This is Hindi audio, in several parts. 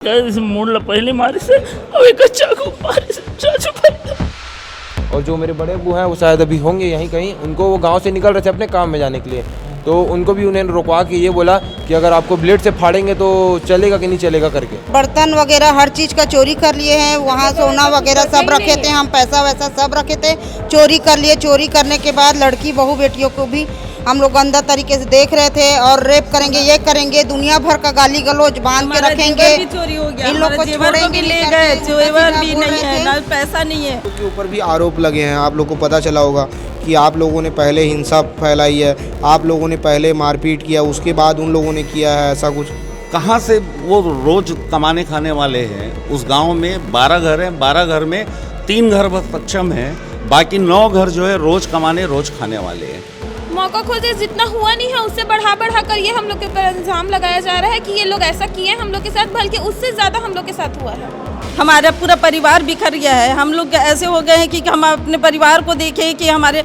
मूडला पहले मारे से और एक चाकू मारे से चाचू पर। और जो मेरे बड़े अब्बू हैं वो शायद अभी होंगे यहीं कहीं, उनको वो गांव से निकल रहे थे अपने काम में जाने के लिए, तो उनको भी उन्हें रुकवा के ये बोला कि अगर आपको ब्लेड से फाड़ेंगे तो चलेगा कि नहीं चलेगा करके। बर्तन वगैरह हर चीज़ का चोरी कर लिए हैं, वहाँ सोना वगैरह सब रखे थे, हम पैसा वैसा सब रखे थे, चोरी कर लिए। चोरी करने के बाद लड़की बहू बेटियों को भी हम लोग गंदा तरीके से देख रहे थे और रेप करेंगे, ये करेंगे, दुनिया भर का गाली गलौज बांध के रखेंगे। इन लोग को छोड़ेंगे, ले गए, जेवर भी नहीं है, ना पैसा नहीं है। के ऊपर भी आरोप लगे हैं, आप लोग को पता चला होगा कि आप लोगों ने पहले हिंसा फैलाई है, आप लोगों ने पहले मारपीट किया, उसके बाद उन लोगों ने किया है ऐसा कुछ। कहाँ से वो रोज कमाने खाने वाले हैं। उस गांव में 12 घर हैं, 12 घर में 3 घर बस सक्षम हैं, बाकी 9 घर जो है रोज कमाने रोज खाने वाले हैं। मौका खोजे जितना हुआ नहीं है उससे बढ़ा कर ये हम लोग के ऊपर इल्जाम लगाया जा रहा है कि ये लोग ऐसा किए हम लोग के साथ, बल्कि उससे ज़्यादा हम लोग के साथ हुआ है। हमारा पूरा परिवार बिखर गया है। हम लोग ऐसे हो गए हैं कि हम अपने परिवार को देखें, कि हमारे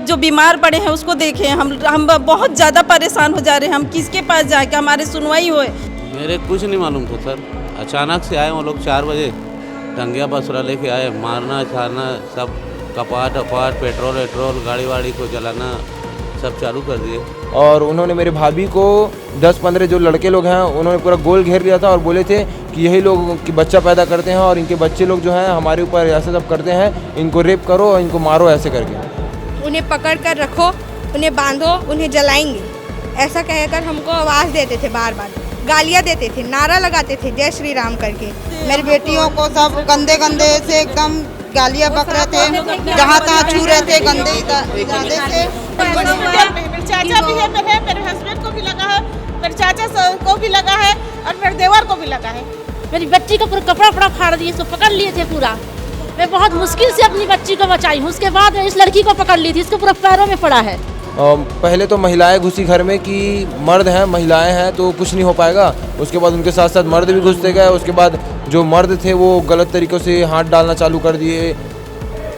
जो बीमार पड़े हैं उसको देखें। हम बहुत ज़्यादा परेशान हो जा रहे हैं। हम किसके पास जाए कि हमारी सुनवाई होए। मेरे कुछ नहीं मालूम था सर, अचानक से आए वो लोग 4 बजे, टंगिया बसरा लेके आए, मारना छाड़ना सब, कपाट अपाट, पेट्रोल वेट्रोल, गाड़ी वाड़ी को जलाना सब चालू कर दिए। और उन्होंने मेरे भाभी को 10-15 जो लड़के लोग हैं उन्होंने पूरा गोल घेर लिया था और बोले थे कि यही लोग कि बच्चा पैदा करते हैं और इनके बच्चे लोग जो हैं हमारे ऊपर ऐसे सब करते हैं, इनको रेप करो और इनको मारो ऐसे करके। उन्हें पकड़ कर रखो, उन्हें बांधो, उन्हें जलाएंगे, ऐसा कहकर हमको आवाज़ देते थे, बार बार गालियाँ देते थे, नारा लगाते थे जय श्री राम करके। मेरी बेटियों को सब गंदे गंदे से एकदम गालियाँ बक रहे थे, जहाँ तहाँ छू रहे थे गंदे इरादे से। मेरे चाचा भी है, मेरे हस्बैंड को भी लगा है, मेरे चाचा को भी लगा है और मेरे देवर को भी लगा है। मेरी बच्ची का पूरा कपड़ा वपड़ा फाड़ दिए, इसको पकड़ लिए थे पूरा। मैं बहुत मुश्किल से अपनी बच्ची को बचाई हूँ, उसके बाद इस लड़की को पकड़ ली थी, इसको पूरा पैरों में पड़ा है। पहले तो महिलाएं घुसी घर में कि मर्द हैं महिलाएं हैं तो कुछ नहीं हो पाएगा, उसके बाद उनके साथ साथ मर्द भी घुसते गए, उसके बाद जो मर्द थे वो गलत तरीक़ों से हाथ डालना चालू कर दिए।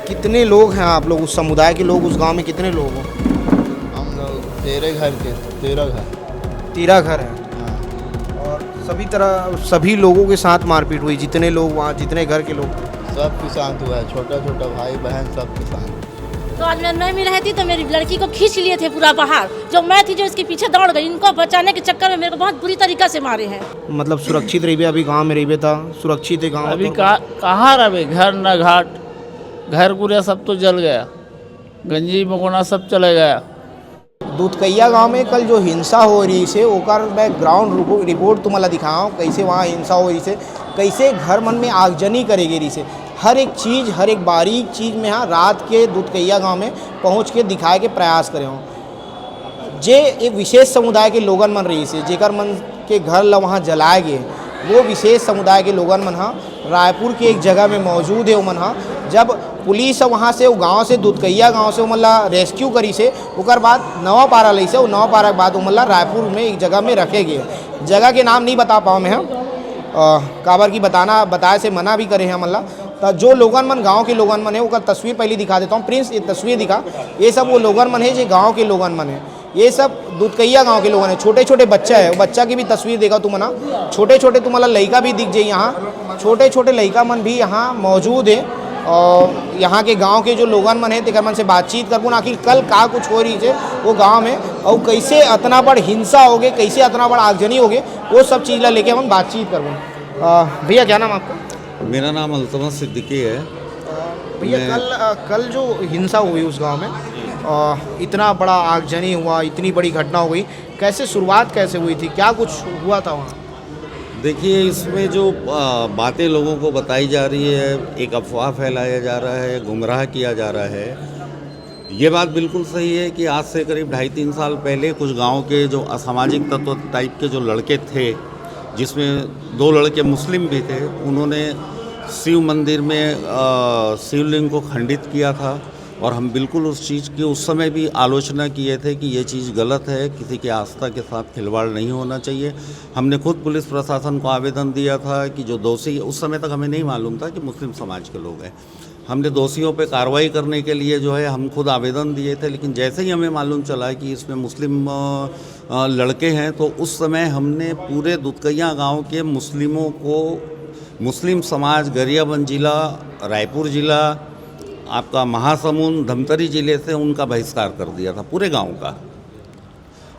कितने लोग हैं आप लोग, उस समुदाय के लोग, उस गांव में कितने लोग हो? हम लोग 13 घर के, 13 घर हैं। और सभी लोगों के साथ मारपीट हुई, जितने लोग वहाँ, जितने घर के लोग, सब के साथ हुआ है, छोटा छोटा भाई बहन सब के साथ। तो आज मैं भी रही थी तो मेरी लड़की को खींच लिए थे पूरा बाहर, जो मैं थी जो इसके पीछे दौड़ गई, इनको बचाने के चक्कर में मेरे को बहुत बुरी तरीका से मारे हैं। मतलब सुरक्षित रही, अभी गांव में रही था, सुरक्षित है गांव? अभी कहाँ रहे, घर न घाट, घर पूरा सब तो जल गया, गंजी मकोना सब चले गया। दूधकैया गांव में कल जो हिंसा हो रही से ओकर मैं ग्राउंड रिपोर्ट तुम्हारा दिखाऊँ, कैसे वहाँ हिंसा हो रही से, कैसे घर मन में आगजनी करेगी रही से, हर एक चीज़, हर एक बारीक चीज़ में हाँ रात के दूधकैया गांव में पहुंच के दिखाए के प्रयास करे हों। जे एक विशेष समुदाय के लोगन मन रही से, जेकर मन के घर ला वहाँ जलाए गए, वो विशेष समुदाय के लोगन मन हाँ रायपुर के एक जगह में मौजूद है। वो मन हाँ जब पुलिस वहाँ से गांव से दूधकैया गांव से मतलब रेस्क्यू करी से, उकर बाद नवापारा लई से, वो नवापारा के बाद वो मतलब रायपुर में एक जगह में रखे गए। जगह के नाम नहीं बता पाऊँ मैं, काबर की बताए से मना भी करे हैं मतलब। तो जो लोगन मन गांव के लोगन मन है उसका तस्वीर पहले दिखा देता हूँ। प्रिंस ये तस्वीर दिखा, ये सब वो लोगन मन है जो गांव के लोगन मन है, ये सब दूधकैया गांव के लोगन है। छोटे छोटे बच्चा है, वो बच्चा की भी तस्वीर देखा तुम ना, छोटे छोटे तुम्हारा लड़का भी दिख जाए, यहाँ छोटे छोटे लड़का मन भी यहाँ मौजूद है। और यहाँ के गांव के जो लोगन मन है तेकर मन से बातचीत करबो ना कि कल का कुछ हो रही है वो गांव में, और कैसे इतना बड़ हिंसा हो गए, कैसे इतना बड़ा आगजनी हो गए, वो सब चीज़ ला लेके हम बातचीत करबो। भैया क्या नाम आपका? मेरा नाम अल्तमस सिद्दीकी है। भैया कल जो हिंसा हुई उस गांव में, इतना बड़ा आगजनी हुआ, इतनी बड़ी घटना हो गई, कैसे शुरुआत कैसे हुई थी, क्या कुछ हुआ था वहाँ? देखिए, इसमें जो बातें लोगों को बताई जा रही है, एक अफवाह फैलाया जा रहा है, गुमराह किया जा रहा है। ये बात बिल्कुल सही है कि आज से करीब 2.5-3 साल पहले कुछ गांव के जो असामाजिक तत्व टाइप के जो लड़के थे, जिसमें 2 लड़के मुस्लिम भी थे, उन्होंने शिव मंदिर में शिवलिंग को खंडित किया था। और हम बिल्कुल उस चीज़ की उस समय भी आलोचना किए थे कि ये चीज़ गलत है, किसी की आस्था के साथ खिलवाड़ नहीं होना चाहिए। हमने खुद पुलिस प्रशासन को आवेदन दिया था कि जो दोषी, उस समय तक हमें नहीं मालूम था कि मुस्लिम समाज के लोग हैं, हमने दोषियों पे कार्रवाई करने के लिए जो है हम खुद आवेदन दिए थे, लेकिन जैसे ही हमें मालूम चला कि इसमें मुस्लिम लड़के हैं तो उस समय हमने पूरे दुधकैया गांव के मुस्लिमों को, मुस्लिम समाज गरियाबंद जिला, रायपुर जिला, आपका महासमुंद, धमतरी ज़िले से उनका बहिष्कार कर दिया था पूरे गांव का।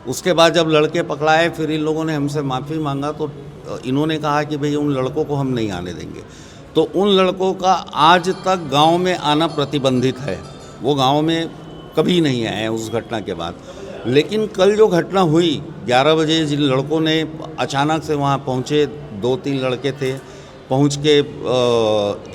उसके बाद जब लड़के पकड़ाए फिर इन लोगों ने हमसे माफ़ी मांगा तो इन्होंने कहा कि भाई उन लड़कों को हम नहीं आने देंगे। तो उन लड़कों का आज तक गांव में आना प्रतिबंधित है, वो गांव में कभी नहीं आए उस घटना के बाद। लेकिन कल जो घटना हुई 11 बजे, जिन लड़कों ने अचानक से वहाँ पहुँचे, 2-3 लड़के थे, पहुँच के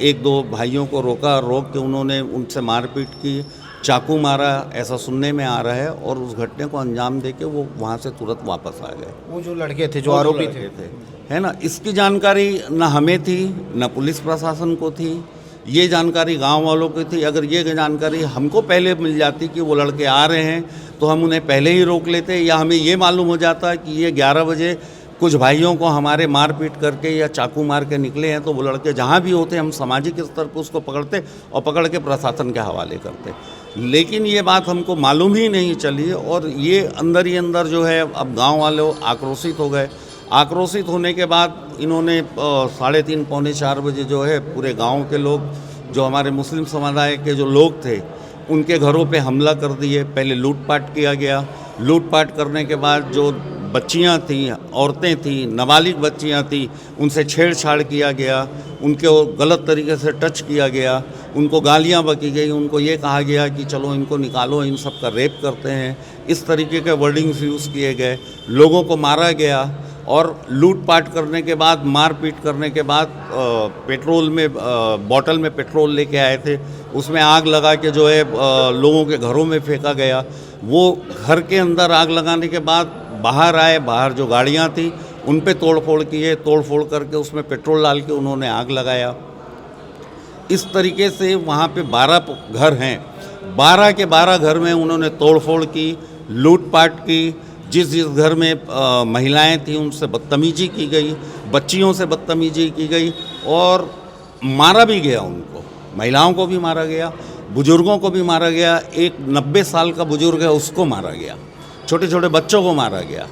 1-2 भाइयों को रोक के उन्होंने उनसे मारपीट की, चाकू मारा, ऐसा सुनने में आ रहा है। और उस घटने को अंजाम देके वो वहाँ से तुरंत वापस आ गए। वो जो लड़के थे, जो आरोपी थे, है ना, इसकी जानकारी न हमें थी न पुलिस प्रशासन को थी, ये जानकारी गांव वालों की थी। अगर ये जानकारी हमको पहले मिल जाती कि वो लड़के आ रहे हैं तो हम उन्हें पहले ही रोक लेते, या हमें ये मालूम हो जाता कि ये 11 बजे कुछ भाइयों को हमारे मार पीट करके या चाकू मार के निकले हैं, तो वो लड़के जहाँ भी होते हम सामाजिक स्तर पर उसको पकड़ते और पकड़ के प्रशासन के हवाले करते। लेकिन ये बात हमको मालूम ही नहीं चली और ये अंदर ही अंदर जो है अब गांव वाले आक्रोशित हो गए। आक्रोशित होने के बाद इन्होंने 3:30 पौने 4 बजे जो है पूरे गांव के लोग, जो हमारे मुस्लिम समुदाय के जो लोग थे, उनके घरों पे हमला कर दिए। पहले लूटपाट किया गया। लूटपाट करने के बाद जो बच्चियां थीं, औरतें थीं, नाबालिग बच्चियां थीं, उनसे छेड़छाड़ किया गया, उनको गलत तरीके से टच किया गया, उनको गालियां बकी गई, उनको ये कहा गया कि चलो इनको निकालो, इन सब का रेप करते हैं, इस तरीके के वर्डिंग्स यूज़ किए गए। लोगों को मारा गया और लूटपाट करने के बाद, मारपीट करने के बाद पेट्रोल में बॉटल में पेट्रोल लेके आए थे, उसमें आग लगा के जो है लोगों के घरों में फेंका गया। वो घर के अंदर आग लगाने के बाद बाहर आए, बाहर जो गाड़ियां थी उन पे तोड़फोड़ किए, तोड़फोड़ करके उसमें पेट्रोल डाल के उन्होंने आग लगाया। इस तरीके से वहाँ पे 12 घर हैं, 12 के 12 घर में उन्होंने तोड़फोड़ की, लूटपाट की। जिस घर में महिलाएं थीं उनसे बदतमीजी की गई, बच्चियों से बदतमीजी की गई और मारा भी गया उनको। महिलाओं को भी मारा गया, बुजुर्गों को भी मारा गया। एक 90 साल का बुजुर्ग है, उसको मारा गया, छोटे छोटे बच्चों को मारा गया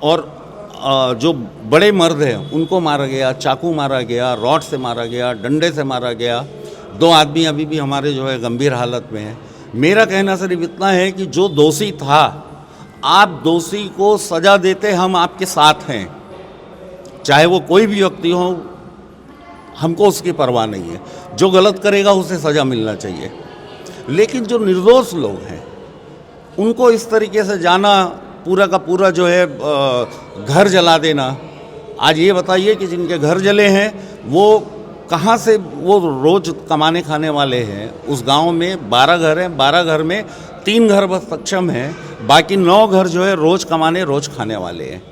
और जो बड़े मर्द हैं उनको मारा गया, चाकू मारा गया, रॉड से मारा गया, डंडे से मारा गया। 2 आदमी अभी भी हमारे जो है गंभीर हालत में हैं। मेरा कहना सिर्फ इतना है कि जो दोषी था, आप दोषी को सज़ा देते, हम आपके साथ हैं, चाहे वो कोई भी व्यक्ति हो, हमको उसकी परवाह नहीं है। जो गलत करेगा उसे सज़ा मिलना चाहिए। लेकिन जो निर्दोष लोग हैं उनको इस तरीके से जाना, पूरा का पूरा जो है घर जला देना। आज ये बताइए कि जिनके घर जले हैं वो कहाँ से, वो रोज़ कमाने खाने वाले हैं। उस गांव में 12 घर हैं, 12 घर में 3 घर बस सक्षम हैं, बाकी 9 घर जो है रोज़ कमाने रोज़ खाने वाले हैं।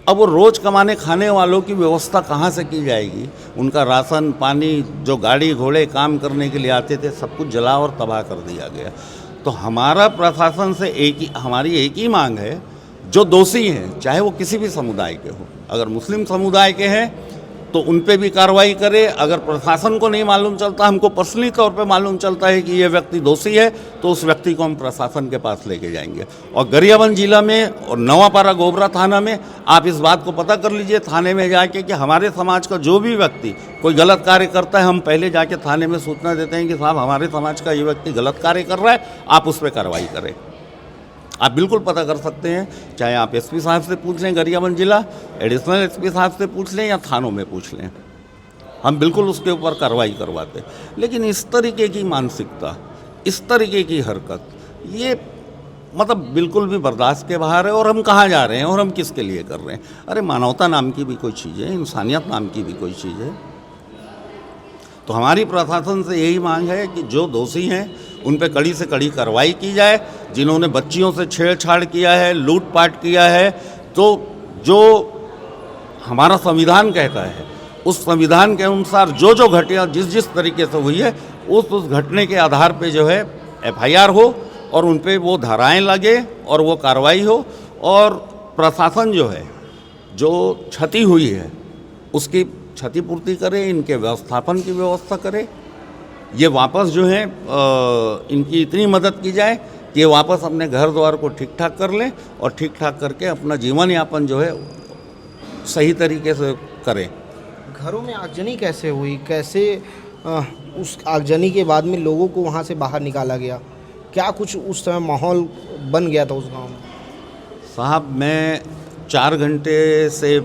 अब वो रोज़ कमाने खाने वालों की व्यवस्था कहाँ से की जाएगी? उनका राशन पानी, जो गाड़ी घोड़े काम करने के लिए आते थे, सब कुछ जला और तबाह कर दिया गया। तो हमारा प्रशासन से हमारी एक ही मांग है, जो दोषी हैं, चाहे वो किसी भी समुदाय के हो, अगर मुस्लिम समुदाय के हैं तो उन पे भी कार्रवाई करे। अगर प्रशासन को नहीं मालूम चलता, हमको पर्सनली तौर पे मालूम चलता है कि ये व्यक्ति दोषी है, तो उस व्यक्ति को हम प्रशासन के पास लेके जाएंगे। और गरियाबंद जिला में और नवापारा गोबरा थाना में आप इस बात को पता कर लीजिए, थाने में जाके, कि हमारे समाज का जो भी व्यक्ति कोई गलत कार्य करता है, हम पहले जाके थाने में सूचना देते हैं कि साहब हमारे समाज का ये व्यक्ति गलत कार्य कर रहा है, आप उस पर कार्रवाई करें। आप बिल्कुल पता कर सकते हैं, चाहे आप एसपी साहब से पूछ लें गरियाबंद जिला, एडिशनल एसपी साहब से पूछ लें या थानों में पूछ लें, हम बिल्कुल उसके ऊपर कार्रवाई करवाते हैं। लेकिन इस तरीके की मानसिकता, इस तरीके की हरकत, ये मतलब बिल्कुल भी बर्दाश्त के बाहर है। और हम कहाँ जा रहे हैं और हम किसके लिए कर रहे हैं? अरे मानवता नाम की भी कोई चीज़ है, इंसानियत नाम की भी कोई चीज़ है। तो हमारी प्रशासन से यही मांग है कि जो दोषी हैं उन पे कड़ी से कड़ी कार्रवाई की जाए। जिन्होंने बच्चियों से छेड़छाड़ किया है, लूटपाट किया है, तो जो हमारा संविधान कहता है, उस संविधान के अनुसार जो जो घटना जिस तरीके से हुई है, उस घटने के आधार पे जो है FIR हो और उन पे वो धाराएं लगे और वो कार्रवाई हो। और प्रशासन जो है, जो क्षति हुई है उसकी क्षतिपूर्ति करे, इनके व्यवस्थापन की व्यवस्था करे। ये वापस जो है इनकी इतनी मदद की जाए कि ये वापस अपने घर द्वार को ठीक ठाक कर लें और ठीक ठाक करके अपना जीवन यापन जो है सही तरीके से करें। घरों में आगजनी कैसे हुई, कैसे उस आगजनी के बाद में लोगों को वहाँ से बाहर निकाला गया, क्या कुछ उस समय माहौल बन गया था उस गांव में? साहब मैं 4 घंटे से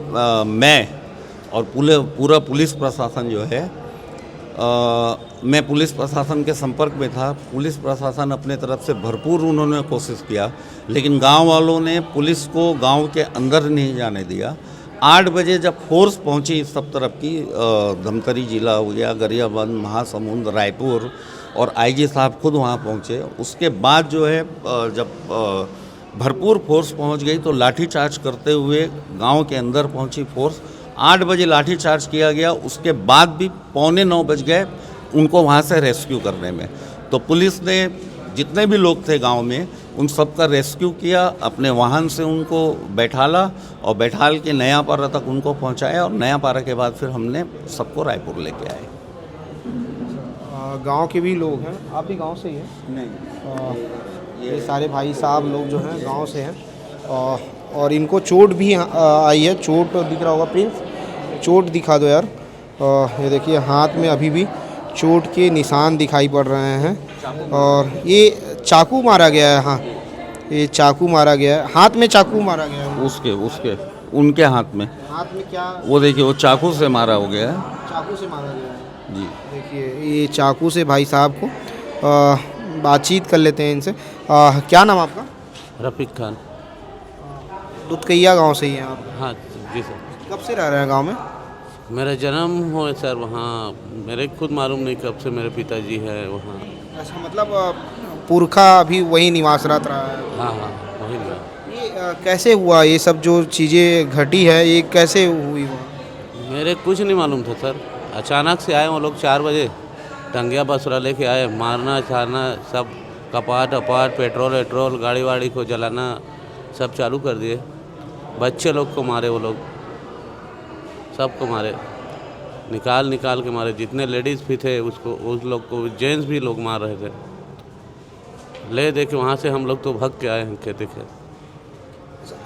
मैं और पूरा पुलिस प्रशासन जो है मैं पुलिस प्रशासन के संपर्क में था। पुलिस प्रशासन अपने तरफ से भरपूर उन्होंने कोशिश किया, लेकिन गांव वालों ने पुलिस को गांव के अंदर नहीं जाने दिया। 8 बजे जब फोर्स पहुंची सब तरफ की, धमतरी जिला हो गया, गरियाबंद, महासमुंद, रायपुर, और आईजी साहब खुद वहां पहुंचे। उसके बाद जो है जब भरपूर फोर्स पहुंच गई तो लाठीचार्ज करते हुए गांव के अंदर पहुंची फोर्स। 8 बजे लाठीचार्ज किया गया, उसके बाद भी 8:45 बज गए उनको वहाँ से रेस्क्यू करने में। तो पुलिस ने जितने भी लोग थे गांव में उन सब का रेस्क्यू किया, अपने वाहन से उनको बैठाला और बैठाल के नयापारा तक उनको पहुँचाया, और नयापारा के बाद फिर हमने सबको रायपुर लेके आए। गांव के भी लोग हैं, आप भी गांव से ही हैं? नहीं, ये सारे भाई साहब लोग जो हैं गांव से हैं, और इनको चोट भी आई है। चोट दिख रहा होगा प्रिंस, चोट दिखा दो यार। ये देखिए हाथ में अभी भी चोट के निशान दिखाई पड़ रहे हैं, और ये चाकू मारा गया है। हाँ, ये चाकू मारा गया है, हाथ में चाकू मारा गया है। उनके हाथ में क्या? वो देखिए वो चाकू से मारा हो गया है। चाकू से मारा गया है जी। देखिए ये चाकू से भाई साहब को बातचीत कर लेते हैं इनसे। क्या नाम आपका? रफीक खान। दुधकैया गांव से ही हैं आप? हाँ जी सर। कब से रह रहे हैं गांव में? मेरा जन्म हुआ सर वहाँ, मेरे खुद मालूम नहीं कब से मेरे पिताजी है वहाँ। अच्छा, मतलब पुरखा अभी वही निवासरत रहा है? हाँ हाँ वही ना। ये कैसे हुआ, ये सब जो चीज़ें घटी है ये कैसे हुई हुआ? मेरे कुछ नहीं मालूम था सर, अचानक से आए वो लोग 4 बजे, टंगिया बसरा लेके आए, मारना छाना सब, कपाट अपाट, पेट्रोल वेट्रोल, गाड़ी वाड़ी को जलाना सब चालू कर दिए। बच्चे लोग को मारे वो लोग, सबको मारे, निकाल के मारे। जितने लेडीज़ भी थे उसको, उस लोग को, जेंट्स भी लोग मार रहे थे। ले दे के वहाँ से हम लोग तो भाग के आए हैं खेते खेत।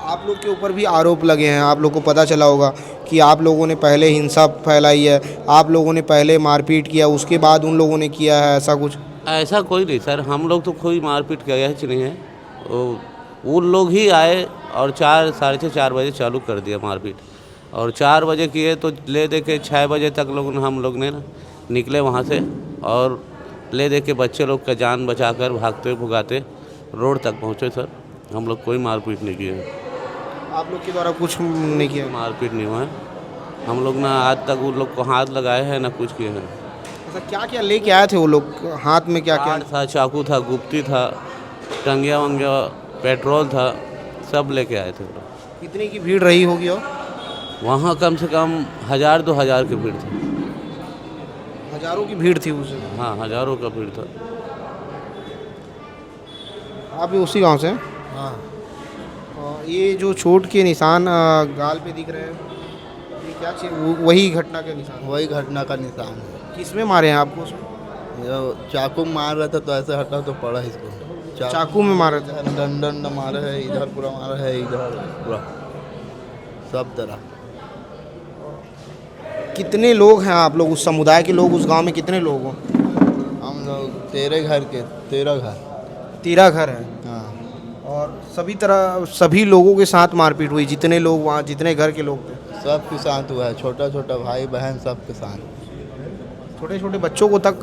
आप लोग के ऊपर भी आरोप लगे हैं, आप लोग को पता चला होगा कि आप लोगों ने पहले हिंसा फैलाई है, आप लोगों ने पहले मारपीट किया, उसके बाद उन लोगों ने किया है, ऐसा कुछ? ऐसा कोई नहीं सर, हम लोग तो कोई मारपीट किया ही नहीं है। वो लोग ही आए और 4 साढ़े 4 बजे चालू कर दिया मारपीट, और 4 बजे किए तो ले दे के 6 बजे तक हम लोग ने ना निकले वहाँ से, और ले दे के बच्चे लोग का जान बचाकर भागते भुगाते रोड तक पहुँचे सर। हम लोग कोई मारपीट नहीं किए। आप लोग के द्वारा कुछ नहीं किया? मारपीट नहीं हुआ है, हम लोग ना आज तक उन लोग को हाथ लगाए हैं ना कुछ किए हैं। अच्छा, क्या क्या लेके आए थे वो लोग हाथ में? क्या क्या था? चाकू था, गुप्ती था, टंगिया वंगिया, पेट्रोल था, सब लेके आए थे। कितनी की भीड़ रही होगी? और वहाँ कम से कम 1000-2 हज़ार की भीड़ थी। हज़ारों की भीड़ थी उस? हाँ, हज़ारों का भीड़ था। आप भी उसी गांव से हैं? हाँ। ये जो चोट के निशान गाल पे दिख रहे हैं, ये क्या चीज़? वही घटना के निशान? वही घटना का निशान है। किसमें मारे हैं आपको उसमें? चाकू मार रहा था तो ऐसे हटा तो पड़ा इसको। चाकू में मारा था? डंडा मारा है, इधर पूरा मारा है, इधर पूरा सब तरह। कितने लोग हैं आप लोग, उस समुदाय के लोग, उस गांव में कितने लोग हो? हम लोग 13 घर के 13 घर। 13 घर हैं? हाँ। और सभी लोगों के साथ मारपीट हुई? जितने लोग वहाँ, जितने घर के लोग थे? सब के साथ हुआ है, छोटा छोटा भाई बहन सब के साथ, छोटे छोटे बच्चों को तक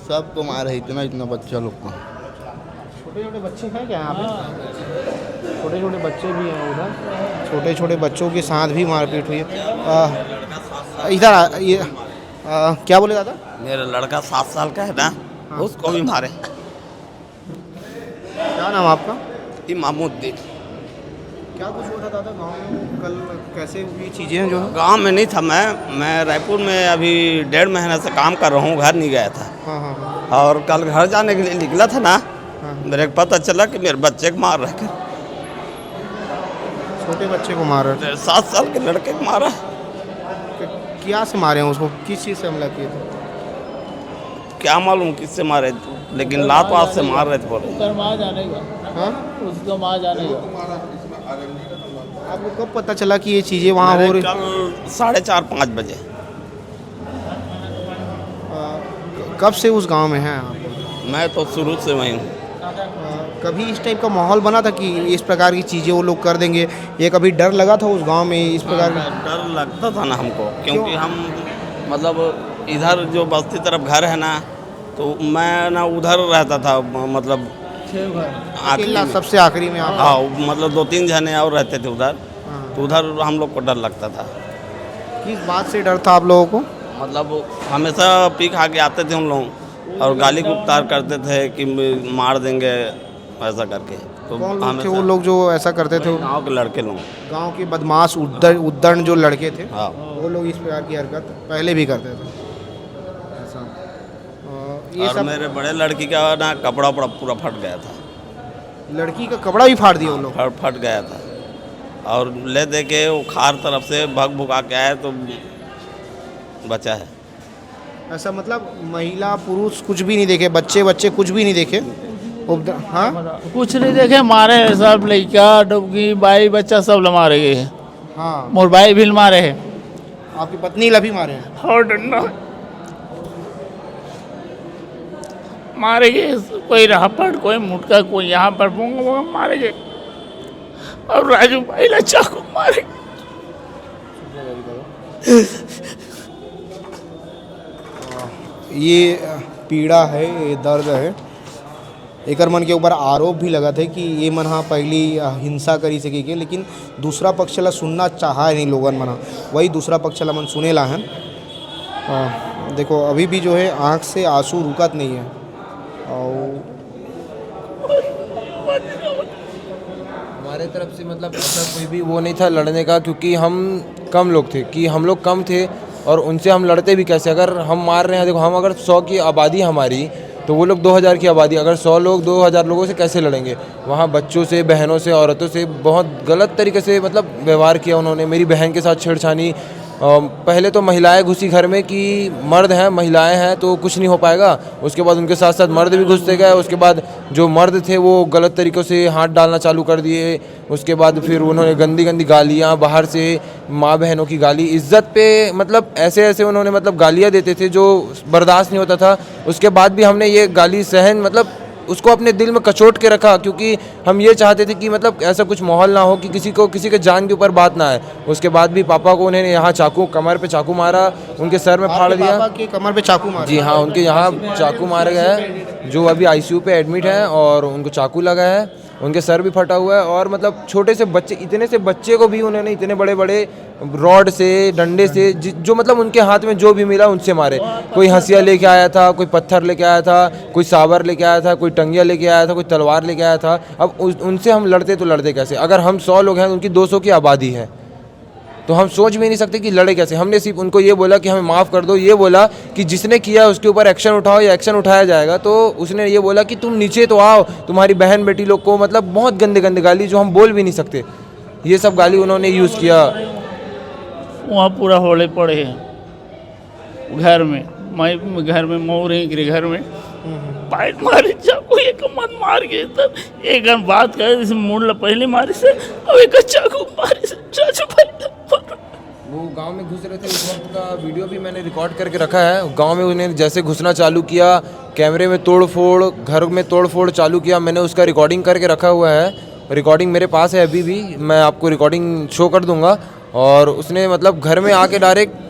सबको मारा है। इतना बच्चा लोग को। छोटे छोटे बच्चे हैं क्या यहाँ पे? छोटे छोटे बच्चे भी हैं उधर, छोटे छोटे बच्चों के साथ भी मारपीट हुई है। इधर ये क्या बोले दादा? मेरा लड़का 7 साल का है ना, उसको भी मारे। क्या नाम आपका? इमामुद्दीन। क्या कुछ हुआ था दादा गांव में कल? कैसे हुई चीज़ें? जो गांव में नहीं था मैं रायपुर में अभी 1.5 महीने से काम कर रहा हूँ, घर नहीं गया था। हाँ। और कल घर जाने के लिए निकला था ना, मेरे को पता चला कि मेरे बच्चे को मार रहे। छोटे बच्चे को मार रहे? 7 साल के लड़के को मारा। क्या से मारे हैं उसको? किस चीज़ से हमला किए थे? क्या मालूम किससे मारे, लेकिन लात वात से मार रहे थे बोले। उसका माँ जानेगा, उसका माँ जानेगा। आपको कब पता चला कि ये चीज़ें वहाँ हो रही? कल 4:30-5 बजे। कब से उस गांव में हैं आप? मैं तो शुरू से वहीं हूँ। कभी इस टाइप का माहौल बना था कि इस प्रकार की चीज़ें वो लोग कर देंगे? ये कभी डर लगा था उस गांव में इस प्रकार का? डर लगता था ना हमको, क्योंकि हम मतलब इधर जो बस्ती तरफ घर है ना, तो मैं ना उधर रहता था, मतलब अकेला सबसे आखिरी में आप? हाँ, मतलब 2-3 जने और रहते थे उधर, तो उधर हम लोग को डर लगता था। किस बात से डर था आप लोगों को? मतलब हमेशा पी खा के आते थे हम लोग और गाली गुप्तार करते थे कि मार देंगे ऐसा करके। तो कौन लोग थे वो लोग जो ऐसा करते थे? गाँव के लड़के लोग, गांव के बदमाश उद्दंड जो लड़के थे, हाँ, वो लोग इस प्रकार की हरकत पहले भी करते थे ऐसा। ये और सब मेरे बड़े लड़की का ना कपड़ा वपड़ा पूरा फट गया था। लड़की का कपड़ा भी फाड़ दिया वो लोग? फट गया था, और ले दे के वो खार तरफ से भग भुगा के आए तो बचा है। ऐसा मतलब महिला पुरुष कुछ भी नहीं देखे, बच्चे कुछ भी नहीं देखे? हाँ, कुछ नहीं देखे, मारे हैं सब, लड़का डुबकी बाई बच्चा सब मारे गए हैं। हाँ, मोर भाई भी मारे हैं। आपकी पत्नी लभी मारे हैं? और डंडा मारे गए, कोई राहपट, कोई मुटका, कोई यहाँ पर मारे गए, और राजू भाई ला चाकू मारे। ये पीड़ा है, ये दर्द है। एकर मन के ऊपर आरोप भी लगा थे कि ये मन हाँ पहली हिंसा करी सके के, लेकिन दूसरा पक्ष ला सुनना चाहा नहीं लोगन मना, वही दूसरा पक्ष ला मन सुने ला है। देखो अभी भी जो है आँख से आंसू रुकत नहीं है। और हमारे तरफ से मतलब ऐसा कोई भी वो नहीं था लड़ने का, क्योंकि हम कम लोग थे, कि हम लोग कम थे और उनसे हम लड़ते भी कैसे? अगर हम मार रहे हैं, देखो हम अगर 100 की आबादी हमारी, तो वो लोग 2000 की आबादी, अगर 100 लोग 2000 लोगों से कैसे लड़ेंगे? वहाँ बच्चों से, बहनों से, औरतों से बहुत गलत तरीके से मतलब व्यवहार किया उन्होंने। मेरी बहन के साथ छेड़छानी। पहले तो महिलाएं घुसी घर में कि मर्द हैं, महिलाएं हैं तो कुछ नहीं हो पाएगा। उसके बाद उनके साथ साथ मर्द भी घुसते गए। उसके बाद जो मर्द थे वो गलत तरीक़ों से हाथ डालना चालू कर दिए। उसके बाद फिर उन्होंने गंदी गंदी गालियाँ, बाहर से माँ बहनों की गाली, इज़्ज़त पे मतलब ऐसे ऐसे उन्होंने मतलब गालियाँ देते थे जो बर्दाश्त नहीं होता था। उसके बाद भी हमने ये गाली सहन मतलब उसको अपने दिल में कचोट के रखा, क्योंकि हम ये चाहते थे कि मतलब ऐसा कुछ माहौल ना हो कि किसी के जान के ऊपर बात ना आए। उसके बाद भी पापा को उन्होंने यहाँ चाकू, कमर पे चाकू मारा, उनके सर में फाड़ दिया। पापा के कमर पे चाकू मारा? जी हाँ, उनके यहाँ चाकू मारा गया है, जो अभी ICU पे एडमिट है, और उनको चाकू लगा है, उनके सर भी फटा हुआ है। और मतलब छोटे से बच्चे, इतने से बच्चे को भी उन्होंने इतने बड़े बड़े रॉड से, डंडे से, जो मतलब उनके हाथ में जो भी मिला उनसे मारे। कोई हंसिया लेके आया था, कोई पत्थर लेके आया था, कोई साबर लेके आया था, कोई टंगिया लेके आया था, कोई तलवार लेके आया था। अब उनसे हम लड़ते तो लड़ते कैसे? अगर हम 100 लोग हैं, उनकी 200 की आबादी है, तो हम सोच भी नहीं सकते कि लड़े कैसे। हमने सिर्फ उनको ये बोला कि हमें माफ़ कर दो, ये बोला कि जिसने किया उसके ऊपर एक्शन उठाओ या एक्शन उठाया जाएगा। तो उसने ये बोला कि तुम नीचे तो आओ, तुम्हारी बहन बेटी लोग को मतलब बहुत गंदे गंदे गाली जो हम बोल भी नहीं सकते, ये सब गाली उन्होंने यूज़ किया। वहाँ पूरा होले पड़े हैं घर में, मैं घर में मोर है कि घर में पाइट मारे चाकू, एक मत मार के तब एक बात करे जैसे मुड़ पहले मारे से, अब एक चाकू मारे से चाचू भाई। वो गांव में घुस रहे थे, उस वक्त का वीडियो भी मैंने रिकॉर्ड करके रखा है। गांव में उन्हें जैसे घुसना चालू किया, कैमरे में तोड़ फोड़, घर में तोड़ फोड़ चालू किया, मैंने उसका रिकॉर्डिंग करके रखा हुआ है। रिकॉर्डिंग मेरे पास है अभी भी, मैं आपको रिकॉर्डिंग शो कर दूंगा। और उसने मतलब घर में आके डायरेक्ट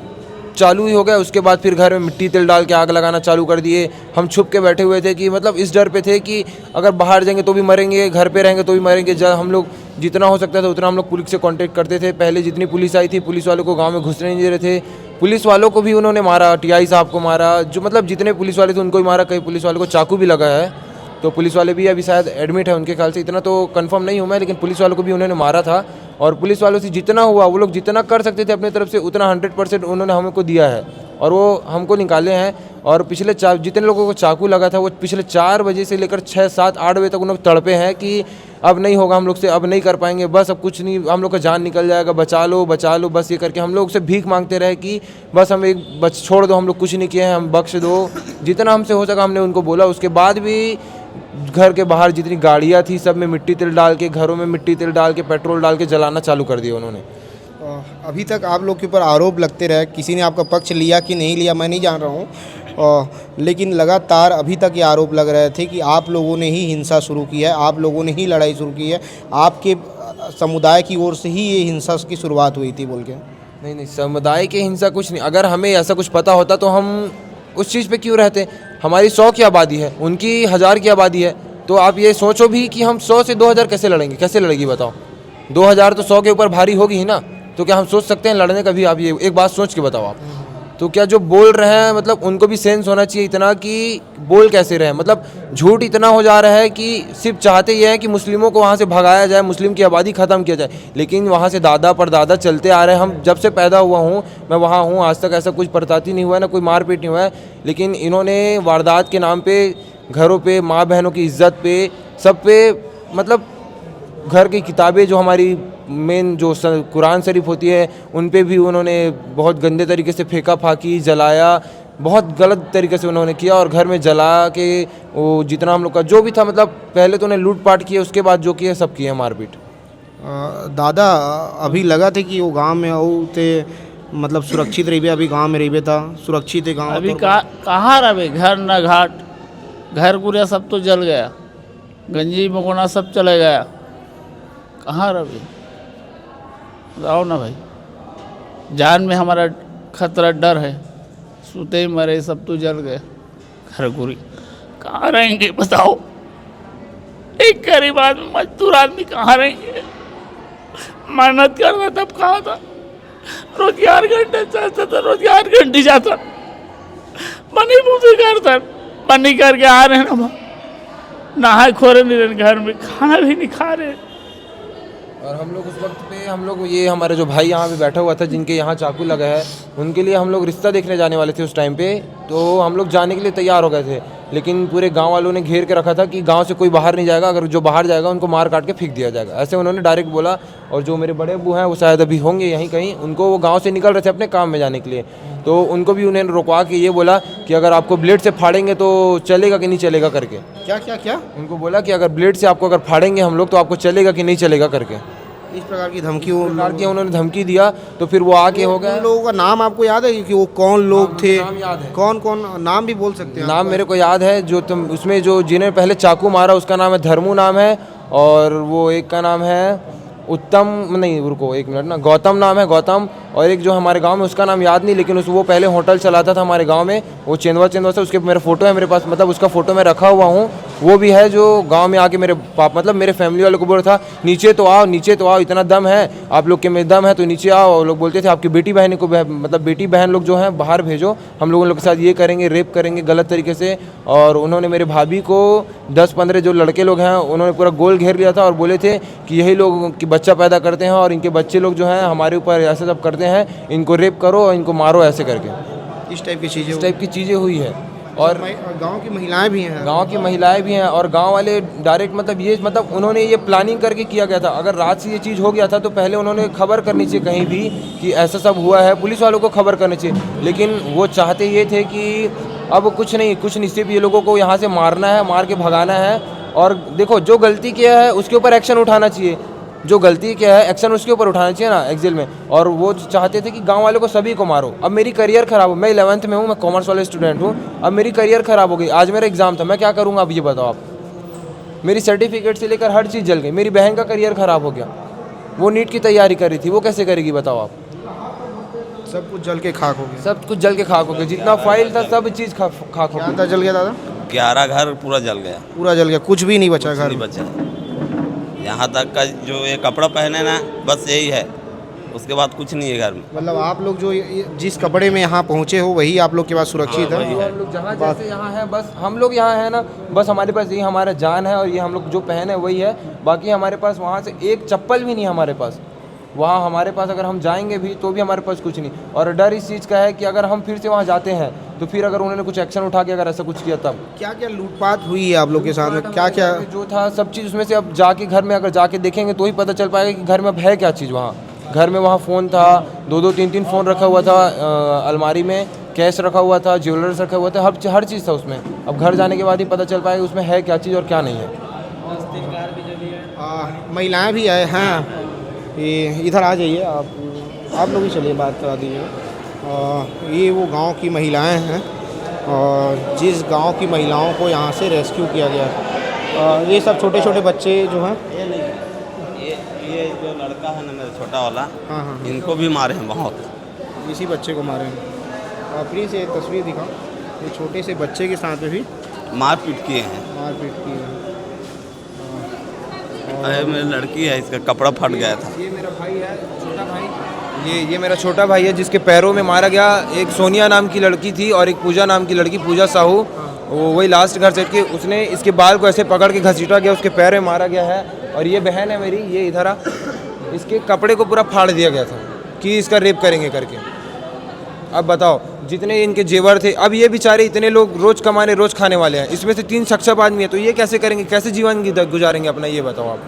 चालू ही हो गया। उसके बाद फिर घर में मिट्टी तेल डाल के आग लगाना चालू कर दिए। हम छुप के बैठे हुए थे कि मतलब इस डर पे थे कि अगर बाहर जाएंगे तो भी मरेंगे, घर पे रहेंगे तो भी मरेंगे। जब हम लोग जितना हो सकता था उतना हम लोग पुलिस से कांटेक्ट करते थे। पहले जितनी पुलिस आई थी, पुलिस वालों को गांव में घुसने नहीं दे रहे थे। पुलिस वालों को भी उन्होंने मारा, TI साहब को मारा, जो मतलब जितने पुलिस वाले थे उनको ही मारा। कई पुलिस वालों को चाकू भी लगा है, तो पुलिस वाले भी अभी शायद एडमिट है उनके ख्याल से, इतना तो कंफर्म नहीं हूँ मैं, लेकिन पुलिस वालों को भी उन्होंने मारा था। और पुलिस वालों से जितना हुआ, वो लोग जितना कर सकते थे अपनी तरफ से उतना 100% उन्होंने हमको दिया है। और वो हमको निकाले हैं। और पिछले जितने लोगों को चाकू लगा था वो पिछले 4 बजे से लेकर 6, 7, 8 बजे तक उन लोग तड़पे हैं कि अब नहीं होगा हम लोग से, अब नहीं कर पाएंगे, बस अब कुछ नहीं, हम लोग का जान निकल जाएगा, बचा लो बस ये करके हम लोग से भीख मांगते रहे कि बस हम एक बस छोड़ दो, हम लोग कुछ नहीं किए हैं, हम बख्श दो। जितना हमसे हो सका हमने उनको बोला। उसके बाद भी घर के बाहर जितनी गाड़ियाँ थी सब में मिट्टी तेल डाल के, घरों में मिट्टी तेल डाल के, पेट्रोल डाल के जलाना चालू कर दिया उन्होंने। अभी तक आप लोग के ऊपर आरोप लगते रहे, किसी ने आपका पक्ष लिया कि नहीं लिया मैं नहीं जान रहा हूँ, लेकिन लगातार अभी तक ये आरोप लग रहे थे कि आप लोगों ने ही हिंसा शुरू की है, आप लोगों ने ही लड़ाई शुरू की है, आपके समुदाय की ओर से ही ये हिंसा की शुरुआत हुई थी बोल के। नहीं, समुदाय की हिंसा कुछ नहीं। अगर हमें ऐसा कुछ पता होता तो हम उस चीज़ पे क्यों रहते। हमारी 100 की आबादी है, उनकी 1000 की आबादी है, तो आप ये सोचो भी कि हम 100 से 2000 कैसे लड़ेंगे, कैसे लड़ेगी बताओ। 2000 तो 100 के ऊपर भारी होगी ही ना, तो क्या हम सोच सकते हैं लड़ने का भी? आप ये एक बात सोच के बताओ आप। तो क्या जो बोल रहे हैं मतलब उनको भी सेंस होना चाहिए इतना कि बोल कैसे रहे हैं। मतलब झूठ इतना हो जा रहा है कि सिर्फ चाहते ये हैं कि मुस्लिमों को वहाँ से भगाया जाए, मुस्लिम की आबादी ख़त्म किया जाए, लेकिन वहाँ से दादा परदादा चलते आ रहे हैं। हम जब से पैदा हुआ हूँ मैं वहाँ हूँ, आज तक ऐसा कुछ परताती नहीं हुआ है, ना कोई मारपीट नहीं हुआ है, लेकिन इन्होंने वारदात के नाम पे घरों पे, माँ बहनों की इज्जत पे, सब पे, मतलब घर की किताबें जो हमारी मेन जो कुरान शरीफ होती है उन पे भी उन्होंने बहुत गंदे तरीके से फेंका फाकी, जलाया, बहुत गलत तरीके से उन्होंने किया। और घर में जला के वो जितना हम लोग का जो भी था, मतलब पहले तो उन्हें लूटपाट किया, उसके बाद जो किया सब किया मारपीट। दादा अभी लगा थे कि वो गांव में आओ थे, मतलब सुरक्षित रही, अभी गांव में रही था, सुरक्षित है गांव। अभी कहाँ रहे, घर न घाट, घर पूरा सब तो जल गया, गंजी मकोना सब चले गया, कहाँ रहे बताओ ना भाई। जान में हमारा खतरा डर है, सोते ही मरे, सब तो जल गए, घर गुरी कहाँ रहेंगे बताओ। एक गरीब आदमी, मजदूर आदमी कहाँ रहेंगे, मेहनत करना तब कहाँ था, रोज 8 घंटे चलता था, रोज 8 घंटे जाता, बनी मुझे करता, बनी करके आ रहे हैं, नहाए खोरे नहीं रहे, घर में खाना भी नहीं खा रहे। और हम लोग उस वक्त पे हम लोग ये हमारे जो भाई यहाँ पे बैठा हुआ था जिनके यहाँ चाकू लगा है, उनके लिए हम लोग रिश्ता देखने जाने वाले थे उस टाइम पे, तो हम लोग जाने के लिए तैयार हो गए थे, लेकिन पूरे गांव वालों ने घेर के रखा था कि गांव से कोई बाहर नहीं जाएगा, अगर जो बाहर जाएगा उनको मार काट के फेंक दिया जाएगा, ऐसे उन्होंने डायरेक्ट बोला। और जो मेरे बड़े अब्बू हैं वो शायद अभी होंगे यहीं कहीं, उनको वो गाँव से निकल रहे थे अपने काम में जाने के लिए, तो उनको भी उन्हें रुकवा के ये बोला कि अगर आपको ब्लेड से फाड़ेंगे तो चलेगा कि नहीं चलेगा करके। क्या उनको बोला कि अगर ब्लेड से आपको अगर फाड़ेंगे हम लोग तो आपको चलेगा कि नहीं चलेगा करके, इस प्रकार की धमकी उन्होंने धमकी दिया। तो फिर वो आके हो गया। उन लोगों का नाम आपको याद है कि वो कौन लोग थे? नाम याद है। कौन नाम भी बोल सकते हैं? नाम मेरे को याद है, जो तुम उसमें जो जिन्हें पहले चाकू मारा उसका नाम है धर्मू नाम है, और वो एक का नाम है उत्तम, नहीं रुको एक मिनट ना, गौतम नाम है, गौतम। और एक जो हमारे गांव में उसका नाम याद नहीं, लेकिन वो पहले होटल चलाता था हमारे गांव में, वो चेंदवा से, उसके मेरा फ़ोटो है मेरे पास, मतलब उसका फ़ोटो मैं रखा हुआ हूँ, वो भी है जो गांव में आके मेरे मतलब मेरे फैमिली वालों को बोल रहा था नीचे तो आओ, इतना दम है आप लोग के में, दम है तो नीचे आओ। और लोग बोलते थे आपकी बेटी बहन को, मतलब बेटी बहन लोग जो हैं बाहर भेजो, हम लोग उन लोग के साथ ये करेंगे, रेप करेंगे गलत तरीके से। और उन्होंने मेरे भाभी को 10-15 जो लड़के लोग हैं उन्होंने पूरा गोल घेर लिया था और बोले थे कि यही लोग कि बच्चा पैदा करते हैं और इनके बच्चे लोग जो हैं हमारे ऊपर ऐसे सब करते हैं, इनको रेप करो और इनको मारो, ऐसे करके इस टाइप की चीज़ें हुई है। और गांव की महिलाएं भी हैं, और गांव वाले डायरेक्ट मतलब उन्होंने ये प्लानिंग करके किया गया था। अगर रात से ये चीज़ हो गया था तो पहले उन्होंने खबर करनी चाहिए कहीं भी कि ऐसा सब हुआ है, पुलिस वालों को खबर करनी चाहिए, लेकिन वो चाहते ये थे कि अब कुछ नहीं, सिर्फ ये लोगों को यहाँ से मारना है, मार के भगाना है। और देखो जो गलती किया है उसके ऊपर एक्शन उठाना चाहिए, जो गलती किया है एक्शन उसके ऊपर उठाना चाहिए ना एक्सेल में। और वो चाहते थे कि गांव वालों को सभी को मारो। अब मेरी करियर ख़राब हो, मैं 11th में हूँ, मैं कॉमर्स वाले स्टूडेंट हूँ, अब मेरी करियर ख़राब हो गई, आज मेरा एग्ज़ाम था, मैं क्या करूँगा अब ये बताओ आप। मेरी सर्टिफिकेट से लेकर हर चीज़ जल गई, मेरी बहन का करियर ख़राब हो गया, वो नीट की तैयारी कर रही थी, वो कैसे करेगी बताओ आप। सब कुछ जल के खाक हो गया, सब कुछ जल के खाक हो गया, जितना फाइल था सब चीज़ खाक हो गया। जल गया दादा? 11 घर पूरा जल गया, कुछ भी नहीं बचा, घर नहीं बचा। यहाँ तक का जो ये कपड़ा पहने ना बस यही है, उसके बाद कुछ नहीं है घर में। मतलब आप लोग जो जिस कपड़े में यहाँ पहुँचे हो वही आप लोग के पास सुरक्षित है? हम लोग जहाँ जैसे यहाँ है, बस हम लोग यहाँ है ना, बस हमारे पास यही हमारा जान है और ये हम लोग जो पहने वही है, बाकी हमारे पास वहाँ से एक चप्पल भी नहीं हमारे पास। वहाँ हमारे पास अगर हम जाएंगे भी तो भी हमारे पास कुछ नहीं। और डर इस चीज़ का है कि अगर हम फिर से वहाँ जाते हैं तो फिर अगर उन्होंने कुछ एक्शन उठा के अगर ऐसा कुछ किया तब क्या क्या लूटपाट हुई है आप लोग के साथ में, क्या क्या जो था सब चीज़ उसमें से अब जाके घर में अगर जाके देखेंगे तो ही पता चल पाएगा कि घर में अब है क्या चीज़। वहाँ घर में वहाँ फ़ोन था, 2-2 3-3 फ़ोन रखा हुआ था, अलमारी में कैश रखा हुआ था, ज्वेलर्स रखा हुआ था, हर चीज़ था उसमें। अब घर जाने के बाद ही पता चल पाएगा उसमें है क्या चीज़ और क्या नहीं है। महिलाएं भी आए हैं, ये इधर आ जाइए, आप लोग ही चलिए बात करा दीजिए। ये वो गांव की महिलाएं हैं और जिस गांव की महिलाओं को यहाँ से रेस्क्यू किया गया है। ये सब छोटे छोटे बच्चे जो हैं, ये जो लड़का है ना मेरा छोटा वाला, हाँ, इनको भी मारे हैं बहुत, इसी बच्चे को मारे हैं। प्लीज़ ये तस्वीर दिखाओ, ये छोटे से बच्चे के साथ में भी मारपीट किए हैं। मारपीट की है। अरे मेरी लड़की है, इसका कपड़ा फट गया था। ये मेरा भाई है, छोटा भाई, ये मेरा छोटा भाई है जिसके पैरों में मारा गया। एक सोनिया नाम की लड़की थी और एक पूजा नाम की लड़की, पूजा साहू, वो वही लास्ट घर से कि उसने इसके बाल को ऐसे पकड़ के घसीटा गया, उसके पैर में मारा गया है। और ये बहन है मेरी, ये इधर आ, इसके कपड़े को पूरा फाड़ दिया गया था कि इसका रेप करेंगे करके। अब बताओ जितने इनके जेवर थे, अब ये बेचारे इतने लोग रोज़ कमाने रोज़ खाने वाले हैं, इसमें से 3 सक्षम आदमी है, तो ये कैसे करेंगे, कैसे जीवन गुजारेंगे अपना, ये बताओ आप।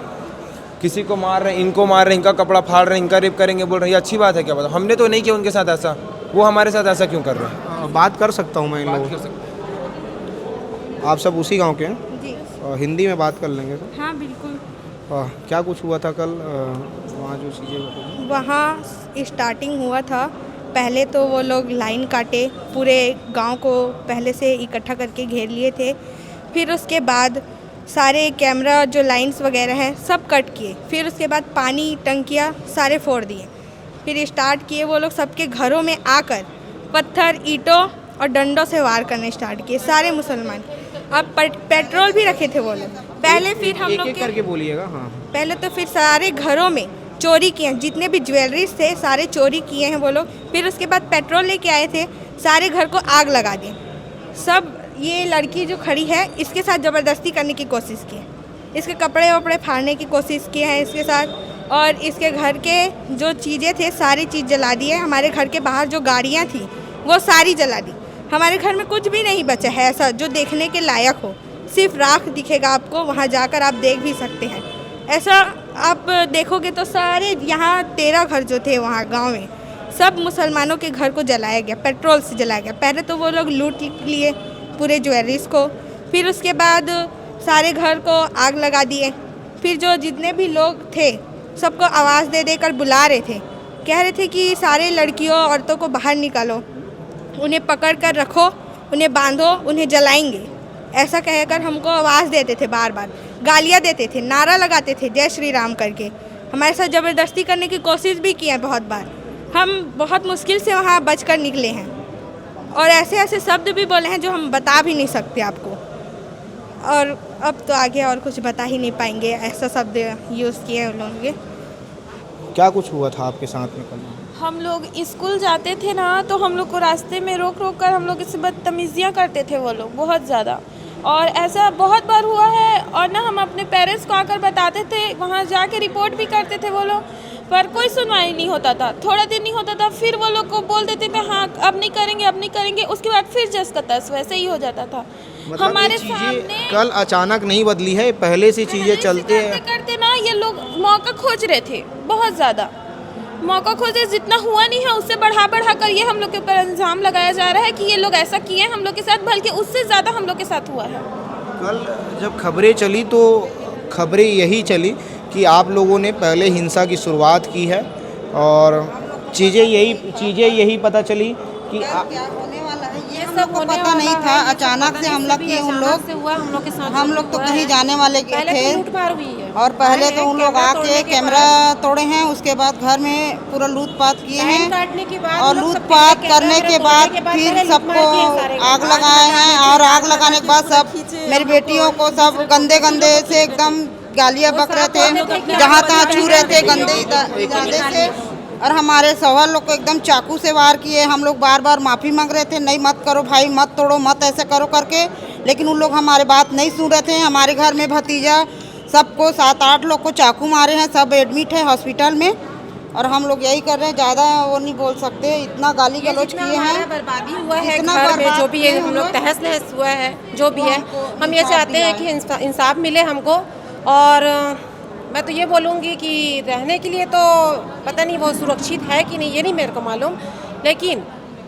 किसी को मार रहे हैं, इनको मार रहे हैं, इनका कपड़ा फाड़ रहे हैं, इनका रेप करेंगे बोल रहे हैं, ये अच्छी बात है क्या? बताओ, हमने तो नहीं किया उनके साथ ऐसा, वो हमारे साथ ऐसा क्यों कर रहे हैं? बात कर सकता हूँ मैं इन लोगों से? आप सब उसी गांव के हैं जी। हिंदी में बात कर लेंगे तो? हाँ बिल्कुल। क्या कुछ हुआ था कल वहाँ जो चीज़ें? वहाँ स्टार्टिंग हुआ था, पहले तो वो लोग लाइन काटे, पूरे गांव को पहले से इकट्ठा करके घेर लिए थे। फिर उसके बाद सारे कैमरा जो लाइंस वगैरह हैं सब कट किए। फिर उसके बाद पानी टंकियाँ सारे फोड़ दिए। फिर स्टार्ट किए वो लोग सबके घरों में आकर पत्थर, ईंटों और डंडों से वार करने स्टार्ट किए सारे मुसलमान। अब पेट्रोल भी रखे थे वो लोग पहले। फिर हम लोग करके बोलिएगा। हाँ, पहले तो फिर सारे घरों में चोरी किए, जितने भी ज्वेलरीज थे सारे चोरी किए हैं वो लोग। फिर उसके बाद पेट्रोल लेके आए थे, सारे घर को आग लगा दिए सब। ये लड़की जो खड़ी है इसके साथ ज़बरदस्ती करने की कोशिश की है, इसके कपड़े वपड़े फाड़ने की कोशिश किए हैं इसके साथ, और इसके घर के जो चीज़ें थे सारी चीज़ जला दी है। हमारे घर के बाहर जो गाड़ियाँ थी वो सारी जला दी। हमारे घर में कुछ भी नहीं बचा है ऐसा जो देखने के लायक हो, सिर्फ राख दिखेगा आपको, वहाँ जाकर आप देख भी सकते हैं। ऐसा आप देखोगे तो सारे यहाँ 13 घर जो थे वहाँ गांव में सब मुसलमानों के घर को जलाया गया, पेट्रोल से जलाया गया। पहले तो वो लोग लूट लिए पूरे ज्वेलरीज को, फिर उसके बाद सारे घर को आग लगा दिए। फिर जो जितने भी लोग थे सबको आवाज़ दे देकर बुला रहे थे, कह रहे थे कि सारे लड़कियों औरतों को बाहर निकालो, उन्हें पकड़ कर रखो, उन्हें बांधो, उन्हें जलाएंगे, ऐसा कहकर हमको आवाज़ देते थे, बार बार गालियाँ देते थे, नारा लगाते थे जय श्री राम करके। हमारे साथ ज़बरदस्ती करने की कोशिश भी की है बहुत बार। हम बहुत मुश्किल से वहाँ बचकर निकले हैं और ऐसे ऐसे शब्द भी बोले हैं जो हम बता भी नहीं सकते आपको, और अब तो आगे और कुछ बता ही नहीं पाएंगे, ऐसा शब्द यूज़ किए हैं उन लोगों के। क्या कुछ हुआ था आपके साथ में कल? हम लोग स्कूल जाते थे ना, तो हम लोग को रास्ते में रोक रोक कर हम लोग इससे बदतमीज़ियाँ करते थे वो लोग बहुत ज़्यादा, और ऐसा बहुत बार हुआ है। और ना हम अपने पेरेंट्स को आकर बताते थे, वहाँ जाके रिपोर्ट भी करते थे वो लोग, पर कोई सुनवाई नहीं होता था। थोड़ा दिन नहीं होता था, फिर वो लोग को बोल देते थे हाँ अब नहीं करेंगे, अब नहीं करेंगे, उसके बाद फिर जस का तस वैसे ही हो जाता था। मतलब हमारे सामने कल अचानक नहीं बदली है, पहले से चीज़ें चलते करते ना ये लोग मौका खोज रहे थे, बहुत ज़्यादा मौका खोजे। जितना हुआ नहीं है उससे बढ़ा कर ये हम लोग के ऊपर इल्ज़ाम लगाया जा रहा है कि ये लोग ऐसा किए हम लोग के साथ, बल्कि उससे ज़्यादा हम लोग के साथ हुआ है। कल जब खबरें चली तो खबरें यही चली कि आप लोगों ने पहले हिंसा की शुरुआत की है, और चीज़ें यही पता चली कि ये सब को पता नहीं था, अचानक से हमला किए उन लोग। हम लोग तो कहीं जाने वाले थे, और पहले तो उन लोग आके कैमरा तोड़े हैं, उसके बाद घर में पूरा लूटपाट किए हैं, और लूटपाट करने के बाद फिर सबको आग लगाए हैं, और आग लगाने के बाद सब मेरी बेटियों को सब गंदे गंदे से एकदम गालियाँ बक रहे थे, जहाँ तहाँ छू रहे थे गंदे इरादे से, और हमारे सवाल लोग को एकदम चाकू से वार किए। हम लोग बार बार माफ़ी मांग रहे थे, नहीं मत करो भाई, मत तोड़ो, मत ऐसे करो करके, लेकिन उन लोग हमारे बात नहीं सुन रहे थे। हमारे घर में भतीजा सबको 7-8 लोग को चाकू मारे हैं, सब एडमिट है हॉस्पिटल में, और हम लोग यही कर रहे हैं, ज़्यादा वो नहीं बोल सकते, इतना गाली गलौज किए हैं, बर्बादी हुआ है घर में, जो भी है हम लोग तहस नहस हुआ है, जो भी है हम ये चाहते हैं कि इंसाफ मिले हमको। और मैं तो ये बोलूँगी कि रहने के लिए तो पता नहीं वो सुरक्षित है कि नहीं, ये नहीं मेरे को मालूम, लेकिन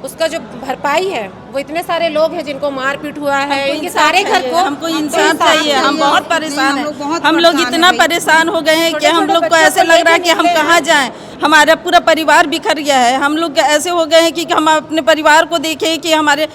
उसका जो भरपाई है वो इतने सारे लोग हैं जिनको मारपीट हुआ है, इनके सारे घर को हमको इंसाफ चाहिए। हम बहुत परेशान हैं, हम लोग इतना परेशान हो गए हैं कि हम लोग को ऐसे लग रहा है कि हम कहाँ जाएं, हमारा पूरा परिवार बिखर गया है। हम लोग ऐसे हो गए हैं कि हम अपने परिवार को देखें, कि हमारे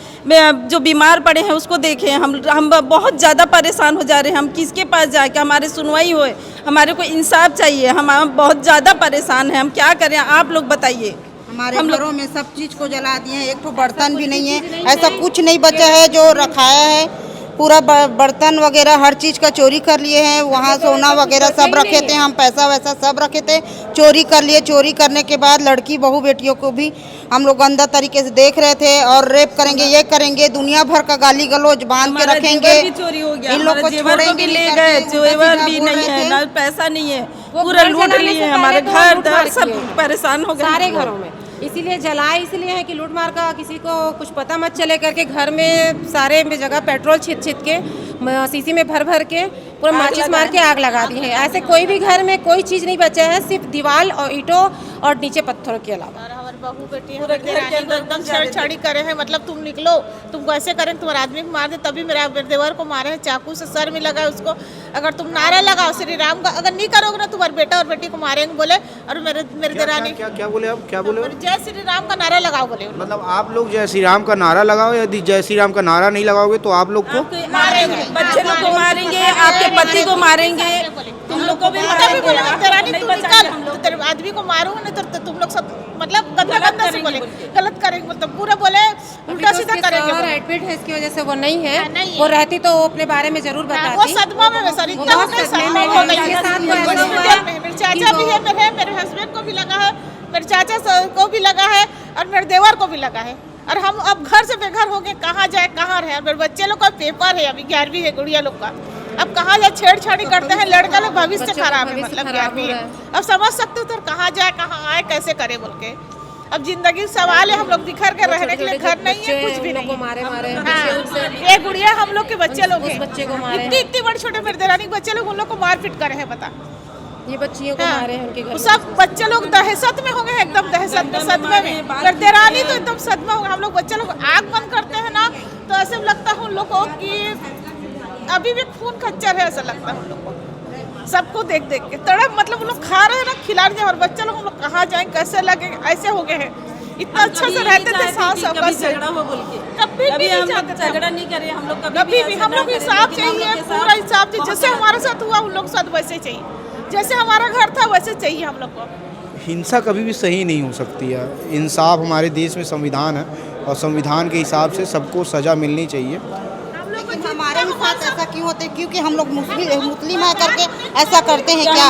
जो बीमार पड़े हैं उसको देखें। हम बहुत ज़्यादा परेशान हो जा रहे हैं, हम किसके पास जाए कि हमारे सुनवाई होए, हमारे को इंसाफ चाहिए। हम बहुत ज़्यादा परेशान हैं, हम क्या करें आप लोग बताइए। हमारे घरों में सब चीज़ को जला दिए हैं, एक तो बर्तन भी नहीं है, ऐसा कुछ नहीं बचा है जो रखाया है, पूरा बर्तन वगैरह हर चीज़ का चोरी कर लिए हैं। वहाँ सोना वगैरह सब रखे थे, हम पैसा वैसा सब रखे थे, चोरी कर लिए। चोरी करने के बाद लड़की बहू बेटियों को भी हम लोग गंदा तरीके से देख रहे थे, और रेप करेंगे, ये करेंगे, दुनिया भर का गाली गलौज बांध के रखेंगे। इन लोग को छोड़ेंगे, ले गए, जेवर भी नहीं है, ना पैसा नहीं है, पूरा लूट लिए हमारे घर दर, सब परेशान हो गए सारे घरों में। इसीलिए जलाए इसलिए है कि लूट मार का किसी को कुछ पता मत चले करके घर में सारे में जगह पेट्रोल छिट के शीशी में भर भर के पूरा माचिस मार के आग लगा दी है। ऐसे कोई भी घर में कोई चीज़ नहीं बचा है, सिर्फ दीवार और ईंटों और नीचे पत्थरों के अलावा। बहू बेटी एकदम छेड़छाड़ी करे हैं, मतलब तुम निकलो, तुमको ऐसे करें तुम्हारे आदमी को मार दे, तभी मेरा देवर को मारे हैं, चाकू से सर में लगा उसको। अगर तुम नारा लगाओ श्री राम का, अगर नहीं करोगे ना तुम्हारे बेटा और बेटी को मारेंगे बोले। और मेरे देरानी क्या बोले आप, क्या बोले? जय श्री राम का नारा लगाओ बोले। मतलब आप लोग जय श्री राम का नारा लगाओ, यदि जय श्री राम का नारा नहीं लगाओगे तो आप लोग को मारेंगे, बच्चे लोग को मारेंगे, आपके पति को मारेंगे, तुम लोग को भी मारेंगे। तेरे आदमी को मारूंगा नहीं तो तुम लोग सब मतलब गंदा से बोले, गलत करेंगे, मतलब पूरा बोले उल्टा सीधा करेंगे। एडमिट है इसकी वजह से वो नहीं है, वो रहती तो वो अपने बारे में जरूर बताती। वो सदमा में सर इतना मेरे चाचा भी है, मेरे हस्बैंड को भी लगा है, मेरे चाचा को भी लगा है, और मेरे देवर को भी लगा है। और हम अब घर से बेघर हो गए, कहाँ जाए कहाँ रहे। मेरे बच्चे लोग का पेपर है, अभी 11वीं है गुड़िया लोग का, अब कहाँ जाए, छेड़छाड़ी करते हैं, लड़का लोग भविष्य खराब है, मतलब 11वीं है। अब समझ सकते हो तो कहाँ जाए कहाँ आए कैसे करे बोल के। अब जिंदगी सवाल है, हम लोग बिखर के रहने के लिए घर नहीं है, कुछ भी नहीं। मारे ये गुड़िया हम लोग के बच्चे लोग हैं, इतनी बड़े छोटे मेरे देरानी के बच्चे लोग उन लोग को मारपीट करे हैं, बता ये बच्चियों को मारे हैं उनके घर। सब बच्चे लोग दहशत में हो गए, एकदम दहशत में, सदमे में। मेरे देरानी तो एकदम सदमा हो गया। हम लोग बच्चे लोग आग बंद करते हैं ना तो ऐसे लगता है उन लोग को कि अभी भी खून खच्चर है, ऐसा लगता है उन लोग को, सबको देख देख के तड़प। मतलब उन लोग खा रहे हैं ना, खिला रहे हैं, और बच्चे लोग हम लोग कहाँ जाएं, कैसे लगे, ऐसे हो गए हैं। इतना अच्छा से रहते थे, सास कभी भी झगड़ा नहीं करे हम लोग, कभी भी हम लोग इंसाफ चाहिए, पूरा इंसाफ चाहिए। जैसे हमारे साथ हुआ उन लोग साथ वैसे चाहिए, जैसे हमारा घर था वैसे चाहिए हम लोग को। हिंसा कभी भी सही नहीं हो सकती है। इंसाफ हमारे देश में संविधान है, और संविधान के हिसाब से सबको सज़ा मिलनी चाहिए। लेकिन हमारे भी साथ ऐसा क्यों होते हैं? क्योंकि हम लोग मुस्लिम है करके ऐसा करते हैं क्या?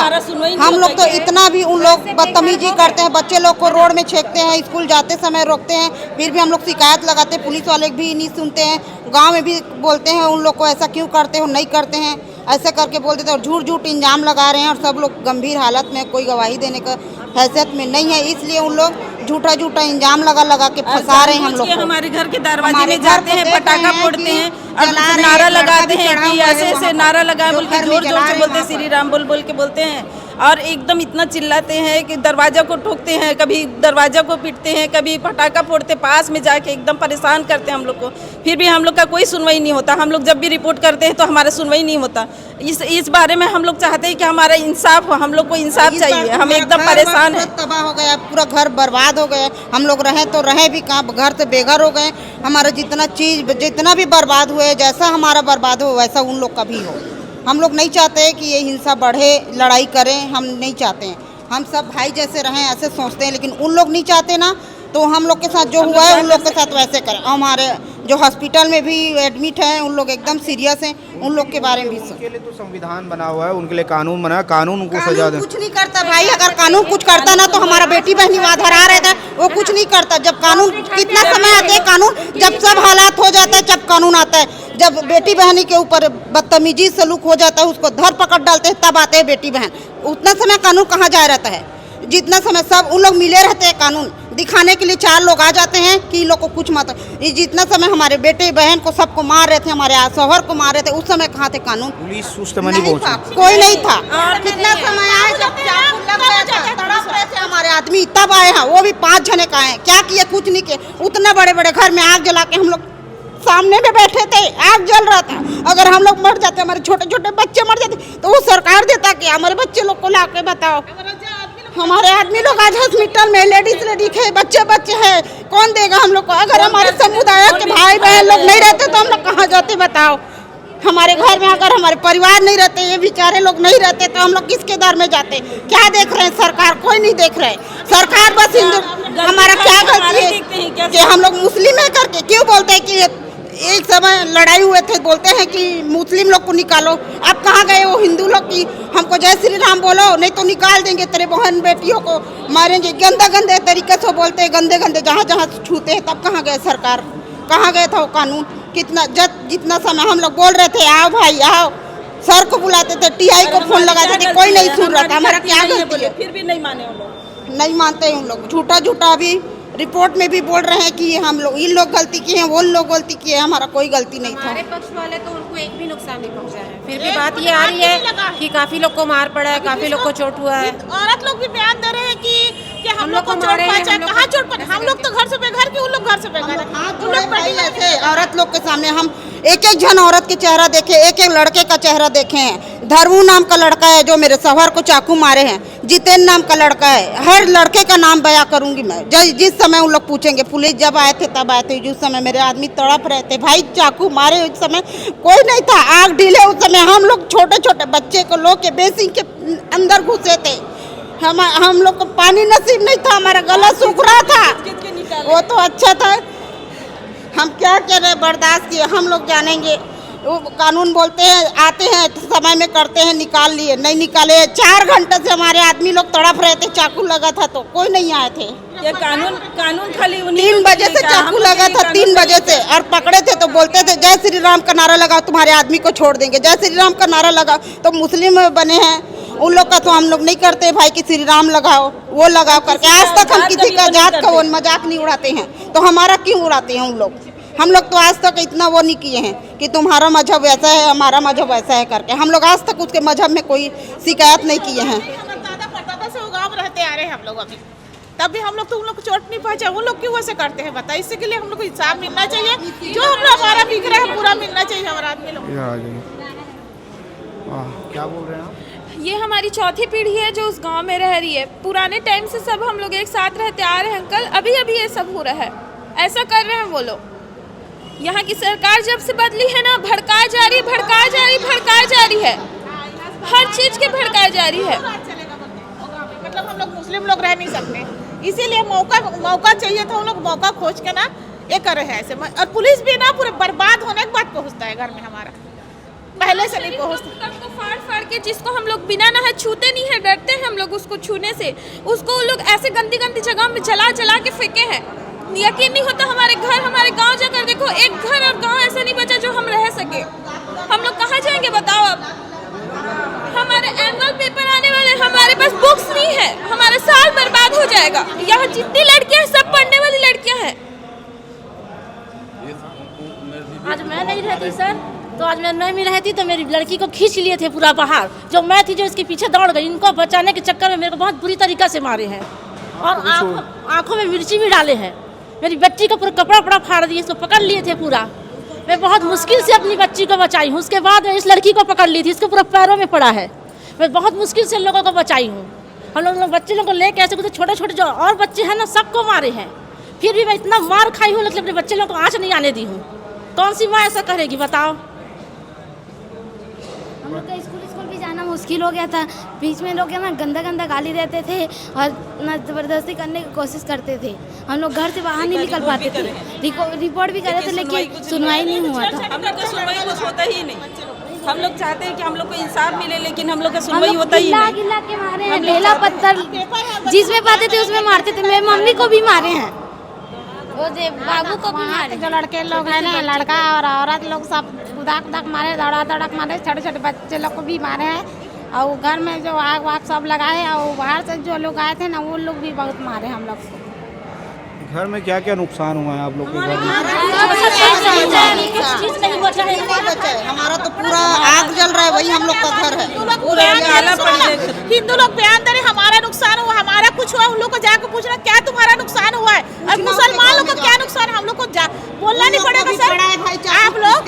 हम लोग तो इतना भी उन लोग बदतमीजी करते हैं, बच्चे लोग को रोड में छेकते हैं, स्कूल जाते समय रोकते हैं, फिर भी हम लोग शिकायत लगाते हैं, पुलिस वाले भी नहीं सुनते हैं, गांव में भी बोलते हैं उन लोग को ऐसा क्यों करते हो, नहीं करते हैं, ऐसे करके बोल देते हैं, और झूठ झूठ इंजाम लगा रहे हैं। और सब लोग गंभीर हालत में, कोई गवाही देने का हैसियत में नहीं है, इसलिए उन लोग झूठा इंजाम लगा के फंसा रहे हैं हम लोग को। हमारे घर के दरवाजे में जाते हैं, पटाखा फोड़ते हैं और नारा लगाते हैं कि ऐसे नारा लगाए बोल के, जोर जोर से बोलते हैं, श्री राम बोल के बोलते हैं, और एकदम इतना चिल्लाते हैं कि दरवाजा को ठोकते हैं, कभी दरवाजा को पीटते हैं, कभी पटाखा फोड़ते, पास में जाके एकदम परेशान करते हैं हम लोग को। फिर भी हम लोग का कोई सुनवाई नहीं होता। हम लोग जब भी रिपोर्ट करते हैं तो हमारा सुनवाई नहीं होता। इस बारे में हम लोग चाहते हैं कि हमारा इंसाफ हो, हम लोग को इंसाफ चाहिए। हम एकदम परेशान हैं, तबाह हो गया, पूरा घर बर्बाद हो गया। हम लोग रहे तो रहे भी कहाँ, घर से बेघर हो गए। हमारा जितना भी बर्बाद हुए, जैसा हमारा बर्बाद हो वैसा उन लोग का भी हो। हम लोग नहीं चाहते कि ये हिंसा बढ़े, लड़ाई करें, हम नहीं चाहते हैं। हम सब भाई जैसे रहें ऐसे सोचते हैं, लेकिन उन लोग नहीं चाहते ना, तो हम लोग के साथ जो हुआ है उन लोग के साथ वैसे करें। हमारे जो हॉस्पिटल में भी एडमिट हैं उन लोग एकदम सीरियस हैं, उन लोग के बारे में भी उनके लिए तो संविधान बना हुआ है, उनके लिए कानून बना है, कानून उनको सजा दे। कुछ नहीं करता भाई, अगर कानून कुछ करता ना तो हमारा बेटी बहनी वहाँ धरा रहे थे, वो कुछ नहीं करता। जब कानून कितना समय आते हैं कानून, जब सब हालात हो जाता है जब कानून आता है। जब बेटी बहनी के ऊपर बदतमीजी सलूक हो जाता है, उसको धर पकड़ डालते हैं, तब आते हैं बेटी बहन। उतना समय कानून कहाँ जा रहता है? जितना समय सब उन लोग मिले रहते हैं, कानून दिखाने के लिए 4 लोग आ जाते हैं कि इन लोग को कुछ मत। ये जितना समय हमारे बेटे बहन को सबको मार रहे थे, हमारे शौहर को मार रहे थे, उस समय कहाँ थे कानून? पुलिस उस समय नहीं पहुंची, कोई नहीं था। कितना समय आए जब तड़प रहे थे हमारे आदमी, तब आए हैं, वो भी 5 जने का आए। क्या किए? कुछ नहीं किए। उतना बड़े बड़े घर में आग जला के हम लोग सामने में बैठे थे, आग जल रहा था। अगर हम लोग मर जाते, हमारे छोटे छोटे बच्चे मर जाते, तो वो सरकार देता कि हमारे बच्चे लोग को ला के बताओ। हमारे आदमी लोग आज हॉस्पिटल में लेडीज है, बच्चे बच्चे हैं, कौन देगा हम लोग को? अगर हमारे समुदाय के भाई बहन लोग नहीं रहते तो हम लोग कहाँ जाते बताओ? हमारे घर में अगर हमारे परिवार नहीं रहते, ये बेचारे लोग नहीं रहते, तो हम लोग किसके दर में जाते? क्या देख रहे हैं सरकार? कोई नहीं देख रहे। सरकार बस हिंदू, हमारा क्या गलती है कि हम लोग मुस्लिम है करके क्यों बोलते हैं कि एक समय लड़ाई हुए थे, बोलते हैं कि मुस्लिम लोग को निकालो। अब कहाँ गए वो हिंदू लोग की हमको जय श्री राम बोलो, नहीं तो निकाल देंगे, तेरे बहन बेटियों को मारेंगे। गंदे गंदे तरीके से बोलते हैं, गंदे गंदे जहाँ जहाँ छूते हैं। तब कहाँ गए सरकार? कहाँ गए था वो कानून? कितना जितना समय हम लोग बोल रहे थे आओ भाई आओ, सर को बुलाते थे, टीआई को फोन लगाते थे, कोई नहीं सुन रहा था। हमारा क्या गलती है? फिर भी नहीं माने उन लोग, नहीं मानते हैं उन लोग। झूठा झूठा अभी रिपोर्ट में भी बोल रहे हैं कि हम लोग, इन लोग गलती किए हैं, वो लोग गलती किए हैं, हमारा कोई गलती नहीं था। हमारे पक्ष वाले तो उनको एक भी नुकसान नहीं पहुंचा है। फिर भी बात ये आ रही है कि काफी लोग को मार पड़ा है, काफी लोग को चोट हुआ है। औरत लोग भी बयान दे रहे हैं कि हम लोग को चोट पहुंचा। कहाँ चोट पहुंचा? हम लोग तो घर से बेघर के, उन लोग घर से बेघर है। औरत लोग के सामने हम एक एक जन औरत के चेहरा देखे, एक एक लड़के का चेहरा देखे हैं। धर्मू नाम का लड़का है जो मेरे शौहर को चाकू मारे हैं, जितेन नाम का लड़का है। हर लड़के का नाम बयां करूंगी मैं। जिस समय उन लोग पूछेंगे, पुलिस जब आए थे तब आए थे, जिस समय मेरे आदमी तड़प रहे थे, भाई चाकू मारे उस समय कोई नहीं था, आग ढीले उस समय हम लोग छोटे छोटे बच्चे को लोग के बेसिन के अंदर घुसे थे। हम लोग को पानी नसीब नहीं था, हमारा गला सूख रहा था। वो तो अच्छा था, हम क्या कह रहे, बर्दाश्त किए। हम लोग जानेंगे, वो कानून बोलते हैं आते हैं समय में करते हैं, निकाल लिए, नहीं निकाले। 4 घंटे से हमारे आदमी लोग तड़प रहे थे, चाकू लगा था तो कोई नहीं आए थे। ये कानून खाली 3 बजे से चाकू लगा था, 3 बजे से, और पकड़े थे तो बोलते थे जय श्री राम का नारा लगाओ, तुम्हारे आदमी को छोड़ देंगे। जय श्री राम का नारा लगाओ, तो मुस्लिम बने हैं उन लोग का तो हम लोग नहीं करते भाई कि श्री राम लगाओ, वो लगाओ करके। आज तक हम किसी का जात का वो मजाक नहीं उड़ाते हैं, तो हमारा क्यों उड़ाते हैं उन लोग? हम लोग तो आज तक इतना वो नहीं किए हैं कि तुम्हारा मजहब ऐसा है, हमारा मजहब ऐसा है करके। हम लोग आज तक उसके मजहब में कोई शिकायत नहीं किए हैं। दादा से वो गाँव रहते आ रहे हैं हम लोग अभी, तब भी हम लोग तो उन लोग को चोट नहीं पहुंचा। वो लोग क्यों वैसे करते हैं बताइए? इसी के लिए हम लोग को इंसाफ मिलना चाहिए, जो हम लोग हमारा बिक रहा है पूरा मिलना चाहिए हमारा आदमी लोग। क्या बोल रहे हैं आप? ये हमारी चौथी पीढ़ी है जो उस गांव में रह रही है। पुराने टाइम से सब हम लोग एक साथ रहते आ रहे हैं अंकल, अभी अभी ये सब हो रहा है, ऐसा कर रहे हैं वो लोग। यहाँ की सरकार जब से बदली है ना, भड़काई जा रही है, हर चीज के भड़काई जा रही है। मतलब हम लोग मुस्लिम लोग रह नहीं सकते, इसीलिए मौका चाहिए था। हम लोग मौका खोज के ना ये कर रहे हैं ऐसे। और पुलिस भी ना पूरे बर्बाद होने के बाद पहुँचता है घर में, हमारा पहले से नहीं पहुँचता। को फाड़ के, जिसको हम लोग बिना नहाए छूते नहीं है, डरते हैं हम लोग उसको छूने से, उसको लोग ऐसे गंदी गंदी जगह में जला के फेंके हैं। यकीन नहीं होता। हमारे गांव जाकर देखो, एक घर और गांव ऐसा नहीं बचा जो हम रह सके। हम लोग कहाँ जाएंगे बताओ? अब हमारे एनुअल पेपर आने वाले, हमारे पास बुक्स नहीं है, हमारा साल बर्बाद हो जाएगा। यहाँ जितनी लड़कियां सब पढ़ने वाली लड़कियां हैं। आज मैं नहीं रहती सर, तो आज मैं नहीं रहती तो मेरी लड़की को खींच लिए थे पूरा बाहर। जो मैं थी जो इसके पीछे दौड़ गई, इनको बचाने के चक्कर में मेरे को बहुत बुरी तरीका से मारे हैं और आंखों में मिर्ची भी डाले हैं। मेरी बच्ची का पूरा कपड़ा फाड़ दिए, इसको पकड़ लिए थे पूरा। मैं बहुत मुश्किल से अपनी बच्ची को बचाई हूँ। उसके बाद इस लड़की को पकड़ ली थी, इसके पूरा पैरों में पड़ा है। मैं बहुत मुश्किल से लोगों को बचाई हूँ। हम लोग बच्चे लोगों को लेके ऐसे कुछ छोटे छोटे जो और बच्चे हैं ना, सबको मारे हैं। फिर भी मैं इतना मार खाई हूँ, लेकिन अपने बच्चे लोगों को आँच नहीं आने दी हूँ। कौन सी माँ ऐसा करेगी बताओ? हम लोग का स्कूल भी जाना मुश्किल हो गया था। बीच में लोग ना गंदा गाली देते थे और ना ज़बरदस्ती करने की कोशिश करते थे। हम लोग घर से बाहर नहीं निकल पाते थे। रिपोर्ट भी कर रहे थे लेकिन सुनवाई नहीं हुआ था। हम लोग का सुनवाई कुछ होता ही नहीं। हम लोग चाहते हैं कि हम लोग को इंसाफ मिले, लेकिन हम लोग का सुनवाई होता ही नहीं। गिला के मारे हैं, ढेला पत्थर जिसमें पाते थे उसमें मारते थे। मेरी मम्मी को भी मारे हैं, वो बाबू को भी मारे। जो लड़के लोग हैं ना, लड़का और औरत लोग सब कुदाक मारे, दौड़ा मारे। छोटे छोटे बच्चे लोग को भी मारे हैं। और वो घर में जो आग वाग सब लगाए और बाहर से जो लोग आए थे ना वो लोग भी बहुत मारे हम लोग को। घर में क्या क्या नुकसान हुआ है आप लोग के घर में? हमारा तो पूरा आग जल रहा है, वही हम लोग का घर है। हिंदू लोग बयान दे रहे हमारा नुकसान हुआ, हमारा कुछ हुआ, उन लोग को जाकर पूछना क्या तुम्हारा नुकसान हुआ है, और मुसलमान लोग को क्या नुकसान है, हम लोग को बोलना नहीं पड़ेगा सर। आप लोग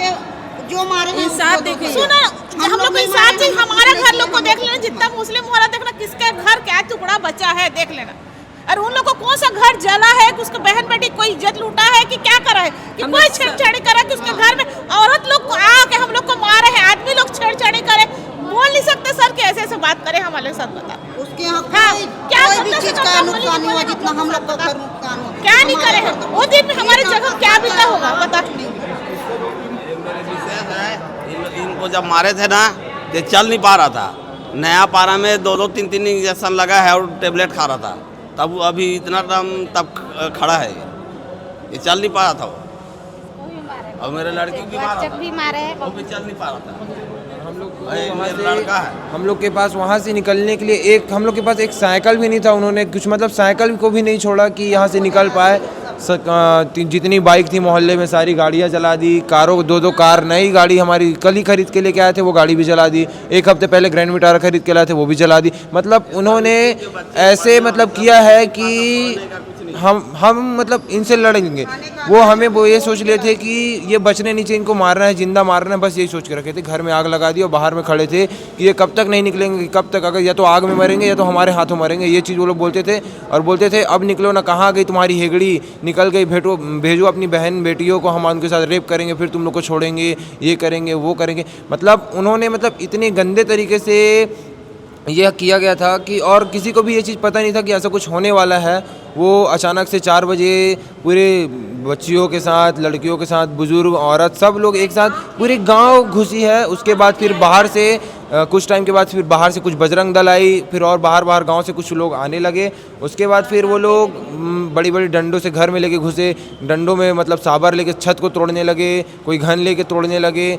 जो मारे इंसाफ देखिए, सुनो हम लोग को इंसाफ चाहिए। हमारा घर लोग को देख लेना, जितना मुस्लिम हो रहा देखना किसके घर क्या टुकड़ा बचा है देख लेना। और उन लोग को कौन सा घर जला है कि उसको बहन बेटी कोई इज्जत लूटा है कि क्या करा है कि कोई छेड़छाड़ी करा कि उसके घर में औरत लोग को आके हम लोग को मारे हैं, आदमी लोग छेड़छाड़ी करे। बोल नहीं सकते सर कि ऐसे ऐसे बात करे हमारे साथ। बता उसके यहाँ क्या कोई भी चीज का नुकसान हुआ जितना हम लोग का घर नुकसान हुआ, क्या नहीं करे हैं वो दिन में हमारे जगह क्या बीता होगा बता। इनको जब मारे थे ना तो चल नहीं पा रहा था, नया पारा में 2-2 3-3 इंजेक्शन लगा है और टेबलेट खा रहा था, तब अभी इतना दम तब खड़ा है, ये चल नहीं पा रहा था वो। और मेरे लड़की भी मारे हैं, वो भी चल नहीं पा रहा था। हम लोग के पास वहाँ से निकलने के लिए हम लोग के पास एक साइकिल भी नहीं था। उन्होंने कुछ मतलब साइकिल को भी नहीं छोड़ा कि यहाँ से निकल पाए। जितनी बाइक थी मोहल्ले में सारी गाड़ियाँ जला दी, कारों 2-2 कार नई गाड़ी हमारी कल ही खरीद के लेके आए थे वो गाड़ी भी जला दी। एक हफ्ते पहले ग्रैंड विटारा खरीद के लाए थे वो भी जला दी। मतलब उन्होंने ऐसे मतलब किया है कि हम मतलब इनसे लड़ेंगे। वो हमें वो ये सोच लिए थे कि ये बचने नीचे इनको मारना है, जिंदा मारना है, बस यही सोच के रखे थे। घर में आग लगा दी और बाहर में खड़े थे कि ये कब तक नहीं निकलेंगे, कब तक, अगर या तो आग में मरेंगे या तो हमारे हाथों मरेंगे, ये चीज़ वो लोग बोलते थे। और बोलते थे अब निकलो ना, कहाँ गई तुम्हारी हेगड़ी, निकल गई, भेजो अपनी बहन बेटियों को, हम उनके साथ रेप करेंगे, फिर तुम लोग को छोड़ेंगे, ये करेंगे वो करेंगे। मतलब उन्होंने मतलब इतने गंदे तरीके से यह किया गया था कि और किसी को भी ये चीज़ पता नहीं था कि ऐसा कुछ होने वाला है। वो अचानक से 4 बजे पूरे बच्चियों के साथ, लड़कियों के साथ, बुजुर्ग, औरत, सब लोग एक साथ पूरे गांव घुसी है। उसके बाद फिर बाहर से कुछ टाइम के बाद फिर बाहर से कुछ बजरंग दल आई, फिर और बाहर गांव से कुछ लोग आने लगे। उसके बाद फिर वो लोग बड़ी बड़ी डंडों से घर में लेके घुसे, डंडों में मतलब साबर लेके छत को तोड़ने लगे, कोई घन लेके तोड़ने लगे,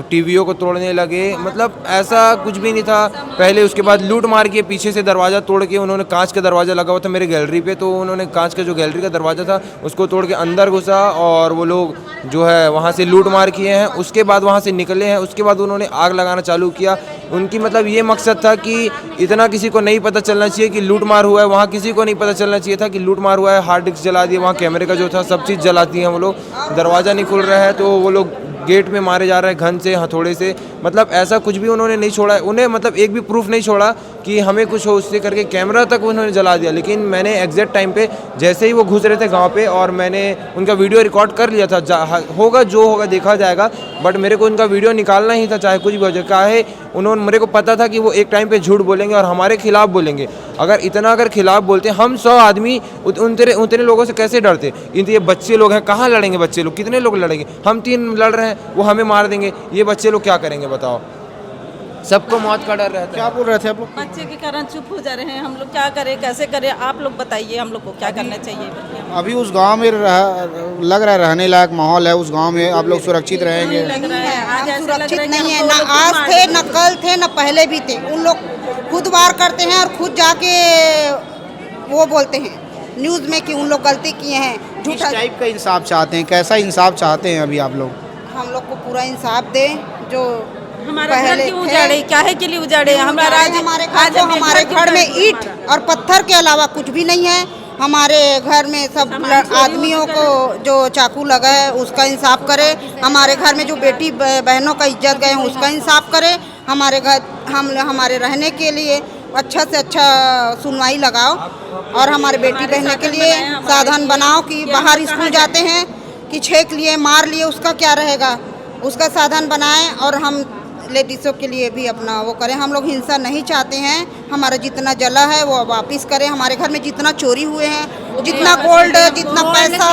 टीवियों को तोड़ने लगे। मतलब ऐसा कुछ भी नहीं था पहले। उसके बाद लूट मार के पीछे से दरवाज़ा तोड़ के, उन्होंने कांच का दरवाज़ा लगा हुआ था मेरे गैलरी पे, तो उन्होंने कांच का जो गैलरी का दरवाज़ा था उसको तोड़ के अंदर घुसा और वो लोग जो है वहाँ से लूट मार किए हैं। उसके बाद वहाँ से निकले हैं। उसके बाद उन्होंने आग लगाना चालू किया। उनकी मतलब ये मकसद था कि इतना किसी को नहीं पता चलना चाहिए कि लूट मार हुआ है, वहाँ किसी को नहीं पता चलना चाहिए था कि लूट मार हुआ है। हार्ड डिस्क जला दिए, वहाँ कैमरे का जो था सब चीज़ जलाती हैं वो लोग। दरवाज़ा नहीं खुल रहा है तो वो लोग गेट में मारे जा रहे हैं घन से, हथौड़े से। मतलब ऐसा कुछ भी उन्होंने नहीं छोड़ा। उन्हें मतलब एक भी प्रूफ नहीं छोड़ा कि हमें कुछ हो, उससे करके कैमरा तक उन्होंने जला दिया। लेकिन मैंने एग्जैक्ट टाइम पे जैसे ही वो घुस रहे थे गांव पे और मैंने उनका वीडियो रिकॉर्ड कर लिया था। होगा जो होगा देखा जाएगा, बट मेरे को उनका वीडियो निकालना ही था चाहे कुछ भी हो जाए। काहे उन्होंने, मेरे को पता था कि वो एक टाइम पे झूठ बोलेंगे और हमारे खिलाफ बोलेंगे। अगर खिलाफ बोलते, हम 100 आदमी उतने लोगों से कैसे डरते। ये बच्चे लोग हैं, कहाँ लड़ेंगे बच्चे लोग, कितने लोग लड़ेंगे। हम 3 लड़ रहे हैं, वो हमें मार देंगे, ये बच्चे लोग क्या करेंगे बताओ। सबको मौत का डर रहता है। क्या बोल रहे थे आप लोग? बच्चे के कारण चुप हो जा रहे हैं। हम लोग क्या करें, कैसे करें, आप लोग बताइए हम लोग को क्या करना चाहिए। अभी उस गांव में लग रहा है रहने लायक माहौल है उस गांव में, आप लोग सुरक्षित रहेंगे? सुरक्षित नहीं है, ना आज थे, ना कल थे, ना पहले भी थे। उन लोग खुद वार करते हैं और खुद जाके वो बोलते हैं न्यूज़ में कि उन लोग गलती किए हैं। किस टाइप का इंसाफ चाहते हैं, कैसा इंसाफ चाहते हैं अभी आप लोग? हम लोग को पूरा इंसाफ दे। जो हमारा घर क्यों उजाड़े, काहे के लिए उजाड़े? हमारे घर में ईंट और पत्थर के अलावा कुछ भी नहीं है। हमारे घर में सब आदमियों को जो चाकू लगा है उसका इंसाफ करे। हमारे घर में जो बेटी बहनों का इज्जत गए हैं उसका इंसाफ करे। हमारे घर हमारे रहने के लिए अच्छा से अच्छा सुनवाई लगाओ और हमारे बेटी बहनों के लिए साधन बनाओ कि बाहर स्कूल जाते हैं कि छेक लिए, मार लिए, उसका क्या रहेगा, उसका साधन बनाएं। और हम लेडीज़ों के लिए भी अपना वो करें। हम लोग हिंसा नहीं चाहते हैं। हमारा जितना जला है वो वापस करें। हमारे घर में जितना चोरी हुए हैं, जितना गोल्ड, जितना पैसा,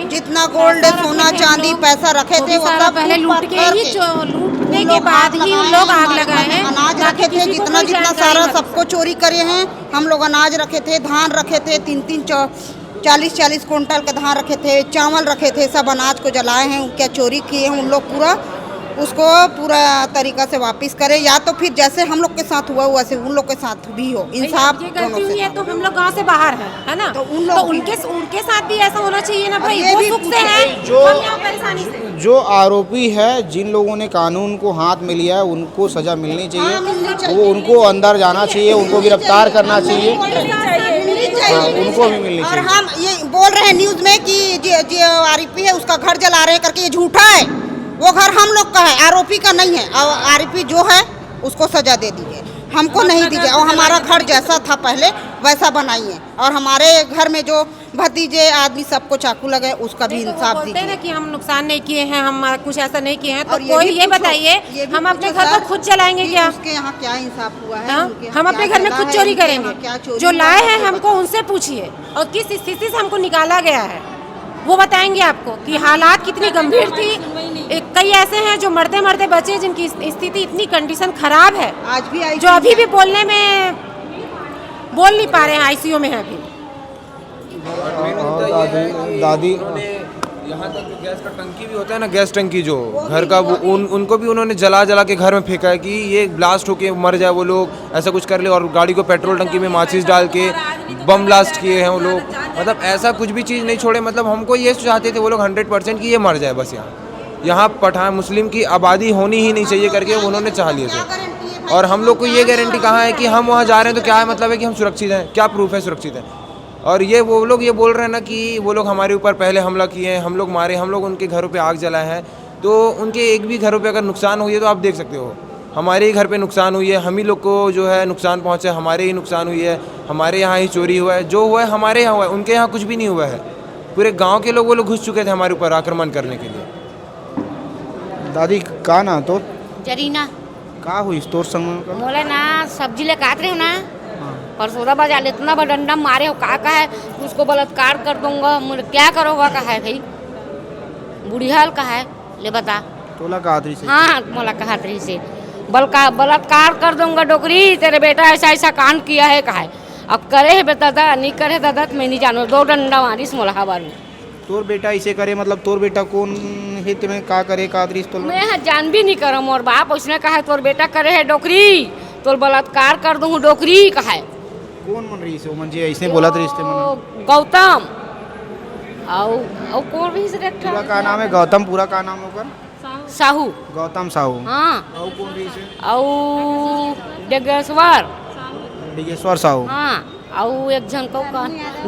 जितना गोल्ड, सोना चांदी पैसा रखे थे वो सब पहले लूटने के बाद ही उन लोग आग लगाए हैं। अनाज रखे थे, जितना जितना सारा सबको चोरी करे हैं। हम लोग अनाज रखे थे, धान रखे थे, 3-3 40-40 कुंटल का धान रखे थे, चावल रखे थे, सब अनाज को जलाए हैं। क्या चोरी किए हैं उन लोग पूरा उसको पूरा तरीका से वापस करे, या तो फिर जैसे हम लोग के साथ हुआ वैसे उन लोग के साथ भी हो। इंसाफ ये गलती हुई है तो हम लोग गांव से बाहर हैं, है ना, तो उनके साथ भी ऐसा होना चाहिए ना भाई। वो सुख से है, हम यहाँ परेशानी से। जो आरोपी है, जिन लोगों ने कानून को हाथ में लिया है, उनको सजा मिलनी चाहिए। वो उनको अंदर जाना चाहिए, उनको गिरफ्तार करना चाहिए, उनको भी मिलनी और चाहिए। हम ये बोल रहे हैं न्यूज़ में कि जो आरोपी है उसका घर जला रहे हैं करके, ये झूठा है। वो घर हम लोग का है, आरोपी का नहीं है। और आरोपी जो है उसको सजा दे दीजिए, हमको नहीं दीजिए। और हमारा घर जैसा था पहले वैसा बनाइए। और हमारे घर में जो भतीजे आदमी सबको चाकू लगे उसका भी इंसाफ बोलते हैं ना दीजिए। कि हम नुकसान नहीं किए हैं, हम कुछ ऐसा नहीं किए हैं, तो और कोई भी ये पूछो, बताइए ये भी हम अपने पूछो घर को सर खुद जलाएंगे कि क्या? उसके यहाँ क्या इंसाफ हुआ है? हाँ? उनके यहाँ हम अपने क्या घर में चला खुद है, चोरी उनके यहाँ करेंगे? क्या चोरी जो हुआ लाए है, हैं हमको उनसे पूछिए, और किस स्थिति से हमको निकाला गया है वो बताएंगे आपको कि हालात कितनी गंभीर थी। कई ऐसे हैं जो मरते मरते बचे, जिनकी स्थिति इतनी कंडीशन खराब है आज भी जो अभी भी बोलने में बोल नहीं पा रहे हैं, आईसीयू में है अभी। दादी यहाँ तक जो गैस का टंकी भी होता है ना, गैस टंकी जो घर का, वो उनको भी उन्होंने जला जला के घर में फेंका है कि ये ब्लास्ट होके मर जाए वो लोग, ऐसा कुछ कर ले। और गाड़ी को पेट्रोल टंकी में माचिस डाल के बम ब्लास्ट किए हैं वो लोग। मतलब ऐसा कुछ भी चीज़ नहीं छोड़े। मतलब हमको ये चाहते थे वो लोग 100% कि ये मर जाए बस। यहाँ पठान मुस्लिम की आबादी होनी ही नहीं चाहिए करके उन्होंने चाह लिए थे। और हम लोग को ये गारंटी कहाँ है कि हम वहाँ जा रहे हैं तो क्या है मतलब है कि हम सुरक्षित हैं? क्या प्रूफ है सुरक्षित है? और ये वो लोग ये बोल रहे हैं ना कि वो लोग हमारे ऊपर पहले हमला किए हैं, हम लोग मारे, हम लोग उनके घरों पे आग जलाए हैं। तो उनके एक भी घरों पे अगर नुकसान हुई है तो आप देख सकते हो, हमारे ही घर पे नुकसान हुई है, हम ही लोग को जो है नुकसान पहुँचा, हमारे ही नुकसान हुई है, हमारे यहाँ ही चोरी हुआ है। जो हुआ है हमारे यहाँ हुआ है, उनके यहाँ कुछ भी नहीं हुआ है। पूरे गाँव के लोग वो लोग घुस चुके थे हमारे ऊपर आक्रमण करने के लिए। दादी का ना तो जरीना का हुई तोर संग बोले ना सब्जी ले काट रहे हो ना, परसोदा बाजार इतना बड़ा डंडा मारे हो, का है उसको बलात्कार कर दूंगा, क्या करोगा? का है भाई बुढ़ियाल का है, ले बता। तोला कातरी से? हाँ मोला कहातरी से बलात्कार कर दूंगा डोकरी, तेरे बेटा ऐसा ऐसा कांड किया है, का है। अब करे है बेटा दादा, नहीं करे दादा तो मैं नहीं जानू। 2 डंडा मारिस मोला हवा में। तोर बेटा इसे करे मतलब तोर बेटा कौन हित में का करे कातरी तो? मैं जान भी नहीं करो, मोर बाप उसने कहा है तोर बेटा करे है डोकरी, तोर बलात्कार कर दूँ डोकरी, का है। कौन मन रही से मन जी ऐसे बोला तो रिश्ते मन? गौतम और कौन भी से पूरा का नाम है? गौतम पूरा का नाम होकर? साहू। गौतम साहू। हाँ। और कौन रही से? और डिगेश्वर साहू। हाँ। और एक जन को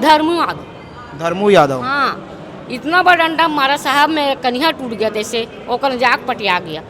धर्मू यादव। धर्मू यादव। हाँ। इतना बड़ा डंडा मारा साहब, मेरा कन्या टूट गया जैसे, ओकर जाग पटिया गया,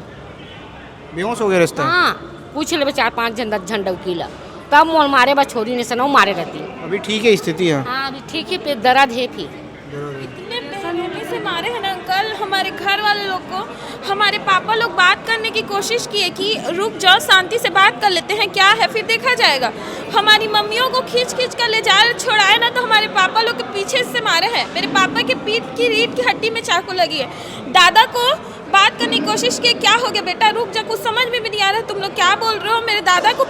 बेहोश हो गए रास्ते। हाँ। पूछ ले 4-5 झंडा उकीला, तब मोल मारे बा छोरी ने सनो मारे रहती। अभी ठीक है स्थिति है? हाँ अभी ठीक है, पे दर्द है फिर। इतने बेरहमी से मारे हैं ना अंकल, हमारे घर वाले लोग को। हमारे पापा लोग बात करने की कोशिश किए कि रुक जाओ, शांति से बात कर लेते हैं, क्या है फिर देखा जाएगा। हमारी मम्मियों को खींच खींच कर ले जा छोड़ाए ना, तो हमारे पापा लोग के पीछे से मारे हैं। मेरे पापा के पीठ की रीढ़ की हड्डी में चाकू लगी है। दादा को बात करने की कोशिश की, क्या हो गया बेटा, रुक जा, कुछ समझ में भी नहीं आ रहा तुम लोग क्या बोल रहे हो। मेरे दादा को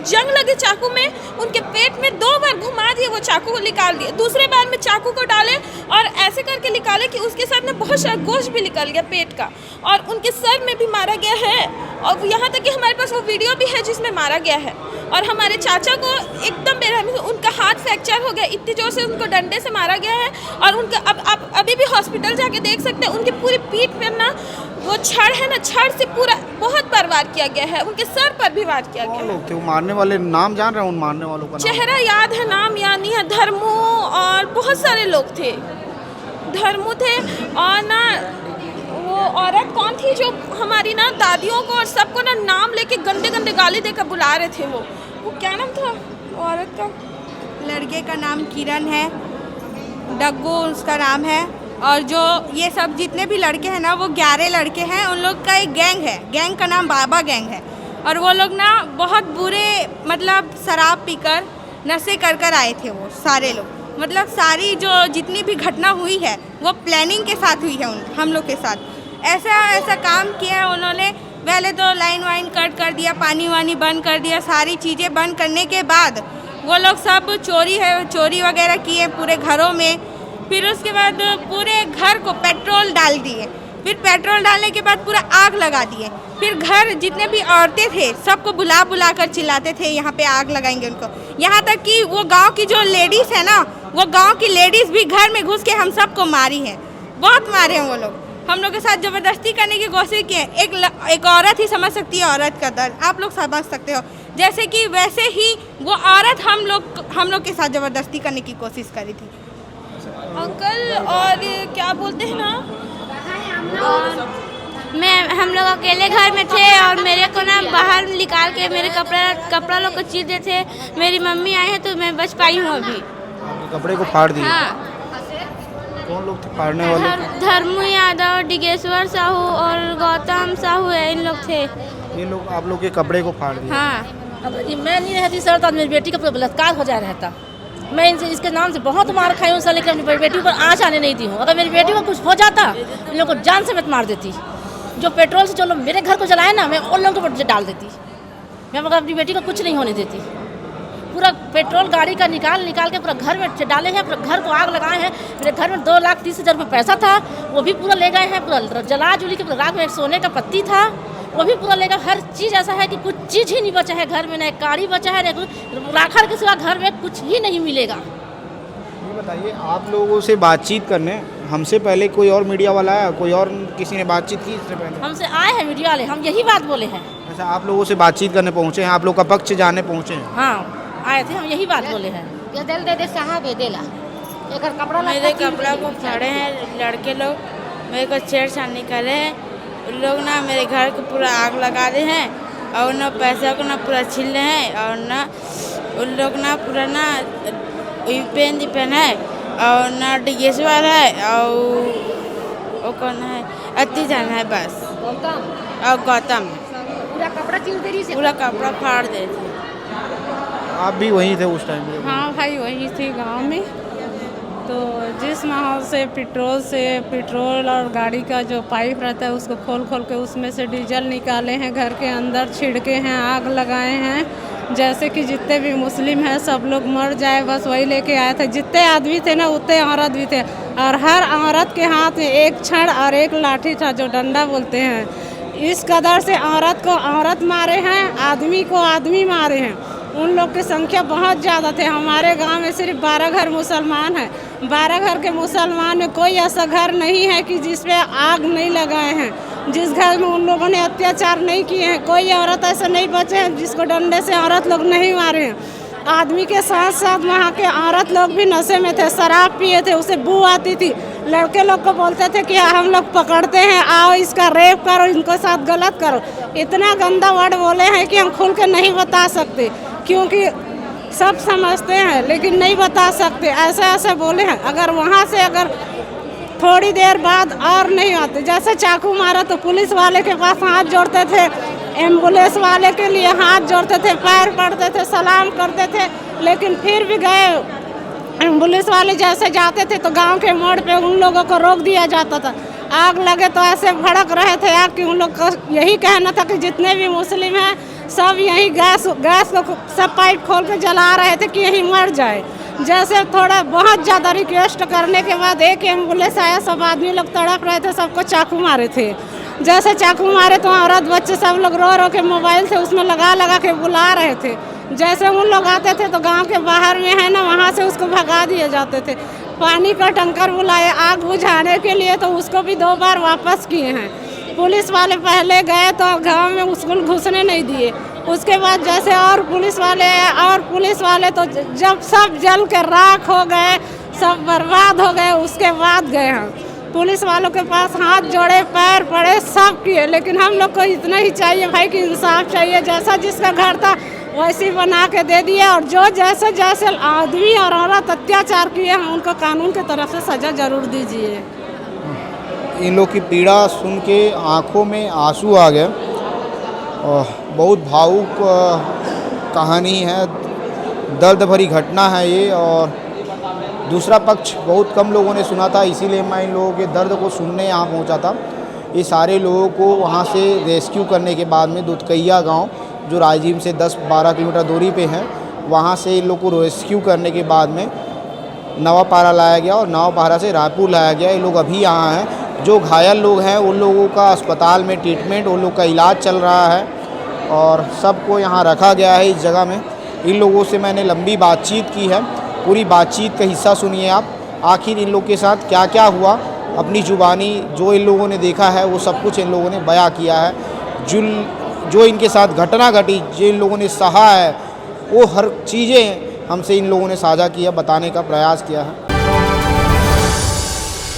जंग लगे चाकू में, उनके पेट में 2 बार घुमा दिए, वो चाकू को निकाल दिए, दूसरे बार में चाकू को डाले और ऐसे करके निकाले कि उसके साथ में बहुत सारा गोश्त भी निकल गया पेट का, और उनके सर में भी मारा गया है। और यहाँ तक कि हमारे पास वो वीडियो भी है जिसमें मारा गया है। और हमारे चाचा को एकदम बेरहमी से उनका हाथ फ्रैक्चर हो गया, इतनी जोर से उनको डंडे से मारा गया है। और उनका अब अभी भी हॉस्पिटल जाके देख सकते हैं, उनकी पूरी पीठ पर ना वो छड़ है ना, छड़ से पूरा बहुत बार वार किया गया है, उनके सर पर भी वार किया गया है। लोग थे वो मारने वाले, नाम जान रहे हैं उन मारने वालों का? चेहरा याद है, नाम याद नहीं है। धर्मू और बहुत सारे लोग थे, धर्मू थे। और ना वो औरत कौन थी जो हमारी ना दादियों को और सबको ना नाम लेके गंदे गंदे गाली देकर बुला रहे थे, वो क्या नाम था औरत का? लड़के का नाम किरण है, डग्गू उसका नाम है। और जो ये सब जितने भी लड़के हैं ना, वो 11 लड़के हैं, उन लोग का एक गैंग है, गैंग का नाम बाबा गैंग है। और वो लोग ना बहुत बुरे, मतलब शराब पीकर नशे कर कर आए थे वो सारे लोग। मतलब सारी जो जितनी भी घटना हुई है वो प्लानिंग के साथ हुई है हम लोग के साथ। ऐसा काम किया है उन्होंने। पहले तो लाइन वाइन कट कर दिया, पानी वानी बंद कर दिया, सारी चीज़ें बंद करने के बाद वो लोग सब चोरी वगैरह किए पूरे घरों में। फिर उसके बाद पूरे घर को पेट्रोल डाल दिए, फिर पेट्रोल डालने के बाद पूरा आग लगा दिए। फिर घर जितने भी औरतें थे सबको बुला बुला कर चिल्लाते थे यहाँ पे आग लगाएंगे उनको। यहाँ तक कि वो गांव की जो लेडीज़ है ना, वो गांव की लेडीज़ भी घर में घुस के हम सबको मारी हैं, बहुत मारे हैं वो लोग। हम लोग के साथ ज़बरदस्ती करने की कोशिश की है। एक औरत ही समझ सकती है औरत का दर्द, आप लोग समझ सकते हो। जैसे कि वैसे ही वो औरत हम लोग के साथ ज़बरदस्ती करने की कोशिश करी थी। अंकल और क्या बोलते हैं ना, हम लोग अकेले घर में थे और मेरे को ना बाहर निकाल के मेरे कपड़ा लोग को चीर देते थे। मेरी मम्मी आई है तो मैं बच पाई हूँ अभी। कपड़े को फाड़ दिए? हाँ। कौन लोग थे फाड़ने वाले? धर्मू यादव, डिगेश्वर साहू और गौतम साहू है, इन लोग थे। ये लोग आप लोग के कपड़े को फाड़ दिए? हाँ। अब मैं नहीं रहती सर तो मेरी बेटी का पूरा बलात्कार हो जा रहता। मैं इनसे इसके नाम से बहुत मार खाई हूँ सर, लेकिन अपनी बेटी पर आँच आने नहीं दी हूँ। अगर मेरी बेटी को कुछ हो जाता इन लोग को जान समेत मार देती। जो पेट्रोल से जो लोग मेरे घर को जलाए ना, मैं उन लोगों को डाल देती। मैं मगर अपनी बेटी को कुछ नहीं होने देती। पूरा पेट्रोल गाड़ी का निकाल के पूरा घर में डाले हैं, पूरा घर को आग लगाए हैं। मेरे घर में 2,30,000 रुपये पैसा था, वो भी पूरा ले गए हैं। पूरा जला जुली के पूरा रात में एक सोने का पत्ती था, वो भी पूरा ले गए। हर चीज़ ऐसा है कि कुछ चीज़ ही नहीं बचा है घर में, न एक गाड़ी बचा है, न राखड़ के सिवा घर में कुछ ही नहीं मिलेगा। ये बताइए, आप लोगों से बातचीत करने हमसे पहले कोई और मीडिया वाला आया, कोई और किसी ने बातचीत की इससे पहले? हमसे आए हैं मीडिया वाले, हम यही बात बोले हैं। अच्छा, आप लोगों से बातचीत करने पहुँचे हैं, आप लोग का पक्ष जाने पहुँचे हैं? हाँ आए थे, हम यही बात बोले हैं। ये दिल दे दे साहब, ये देला एक कपड़ा, मेरे कपड़ा को फाड़े हैं लड़के लोग, मेरे को छेड़छाड़ करे हैं। उन लोग ना मेरे घर को पूरा आग लगा दे हैं और ना पैसा को ना पूरा छीन ले हैं। और ना उन लोग ना पूरा ना पेन है और ना डिगेश्वर है और वो कौन है, अति जान है बस, और गौतम है। पूरा कपड़ा चीर दे रही है, पूरा कपड़ा फाड़ दे थे। आप भी वहीं थे उस टाइम? हाँ भाई, वहीं थे गांव में। तो जिस माहौल से पेट्रोल और गाड़ी का जो पाइप रहता है उसको खोल के उसमें से डीजल निकाले हैं, घर के अंदर छिड़के हैं, आग लगाए हैं। जैसे कि जितने भी मुस्लिम हैं सब लोग मर जाए बस वही लेके आए थे। जितने आदमी थे ना उतने औरत भी थे, और हर औरत के हाथ में एक छड़ और एक लाठी था जो डंडा बोलते हैं। इस कदर से औरत को औरत मारे हैं, आदमी को आदमी मारे हैं। उन लोग की संख्या बहुत ज़्यादा थे। हमारे गांव में सिर्फ 12 घर मुसलमान हैं। 12 घर के मुसलमान में कोई ऐसा घर नहीं है कि जिस पे आग नहीं लगाए हैं। जिस घर में उन लोगों ने अत्याचार नहीं किए हैं, कोई औरत ऐसा नहीं बचे हैं जिसको डंडे से औरत लोग नहीं मारे हैं। आदमी के साथ साथ वहाँ के औरत लोग भी नशे में थे, शराब पिए थे, उसे बू आती थी। लड़के लोग को बोलते थे कि हम लोग पकड़ते हैं, आओ इसका रेप करो, इनके साथ गलत करो। इतना गंदा वर्ड बोले हैं कि हम खुल के नहीं बता सकते, क्योंकि सब समझते हैं लेकिन नहीं बता सकते। ऐसे बोले हैं। अगर वहाँ से अगर थोड़ी देर बाद और नहीं आते, जैसे चाकू मारा तो पुलिस वाले के पास हाथ जोड़ते थे, एम्बुलेंस वाले के लिए हाथ जोड़ते थे, पैर पड़ते थे, सलाम करते थे। लेकिन फिर भी गए, एम्बुलेंस वाले जैसे जाते थे तो गांव के मोड़ पे उन लोगों को रोक दिया जाता था। आग लगे तो ऐसे भड़क रहे थे आग कि उन लोग का यही कहना था कि जितने भी मुस्लिम हैं सब यही गैस को सब पाइप खोल के जला रहे थे कि यही मर जाए। जैसे थोड़ा बहुत ज़्यादा रिक्वेस्ट करने के बाद एक एम्बुलेंस आया, सब आदमी लोग तड़प रहे थे, सबको चाकू मारे थे। जैसे चाकू मारे तो औरत बच्चे सब लोग रो के मोबाइल से उसमें लगा के बुला रहे थे। जैसे उन लोग आते थे तो गांव के बाहर में है ना, वहाँ से उसको भगा दिए जाते थे। पानी का टंकर बुलाए आग बुझाने के लिए तो उसको भी 2 बार वापस किए हैं। पुलिस वाले पहले गए तो गांव में उसको घुसने नहीं दिए। उसके बाद जैसे और पुलिस वाले तो जब सब जल के राख हो गए, सब बर्बाद हो गए, उसके बाद गए हम पुलिस वालों के पास हाथ जोड़े, पैर पड़े, सब किए। लेकिन हम लोग को इतना ही चाहिए भाई कि इंसाफ चाहिए। जैसा जिसका घर था वैसे बना के दे दिया, और जो जैसे आदमी और औरत अत्याचार किए हैं उनको कानून की तरफ से सज़ा जरूर दीजिए। इन लोग की पीड़ा सुन के आँखों में आंसू आ गए। बहुत भावुक कहानी है, दर्द भरी घटना है ये, और दूसरा पक्ष बहुत कम लोगों ने सुना था, इसीलिए मैं इन लोगों के दर्द को सुनने यहाँ पहुँचा था। ये सारे लोगों को वहाँ से रेस्क्यू करने के बाद में दुधकैया गांव जो रायजीम से 10-12 किलोमीटर दूरी पे है, वहाँ से इन लोग को रेस्क्यू करने के बाद में नवापारा लाया गया और नवापारा से रायपुर लाया गया। ये लोग अभी यहाँ हैं। जो घायल लोग हैं उन लोगों का अस्पताल में ट्रीटमेंट, उन लोग का इलाज चल रहा है और सबको यहाँ रखा गया है इस जगह में। इन लोगों से मैंने लंबी बातचीत की है, पूरी बातचीत का हिस्सा सुनिए आप। आखिर इन लोग के साथ क्या क्या हुआ, अपनी ज़ुबानी जो इन लोगों ने देखा है वो सब कुछ इन लोगों ने बयां किया है। जो इनके साथ घटना घटी, जो इन लोगों ने सहा है, वो हर चीज़ें हमसे इन लोगों ने साझा किया, बताने का प्रयास किया है।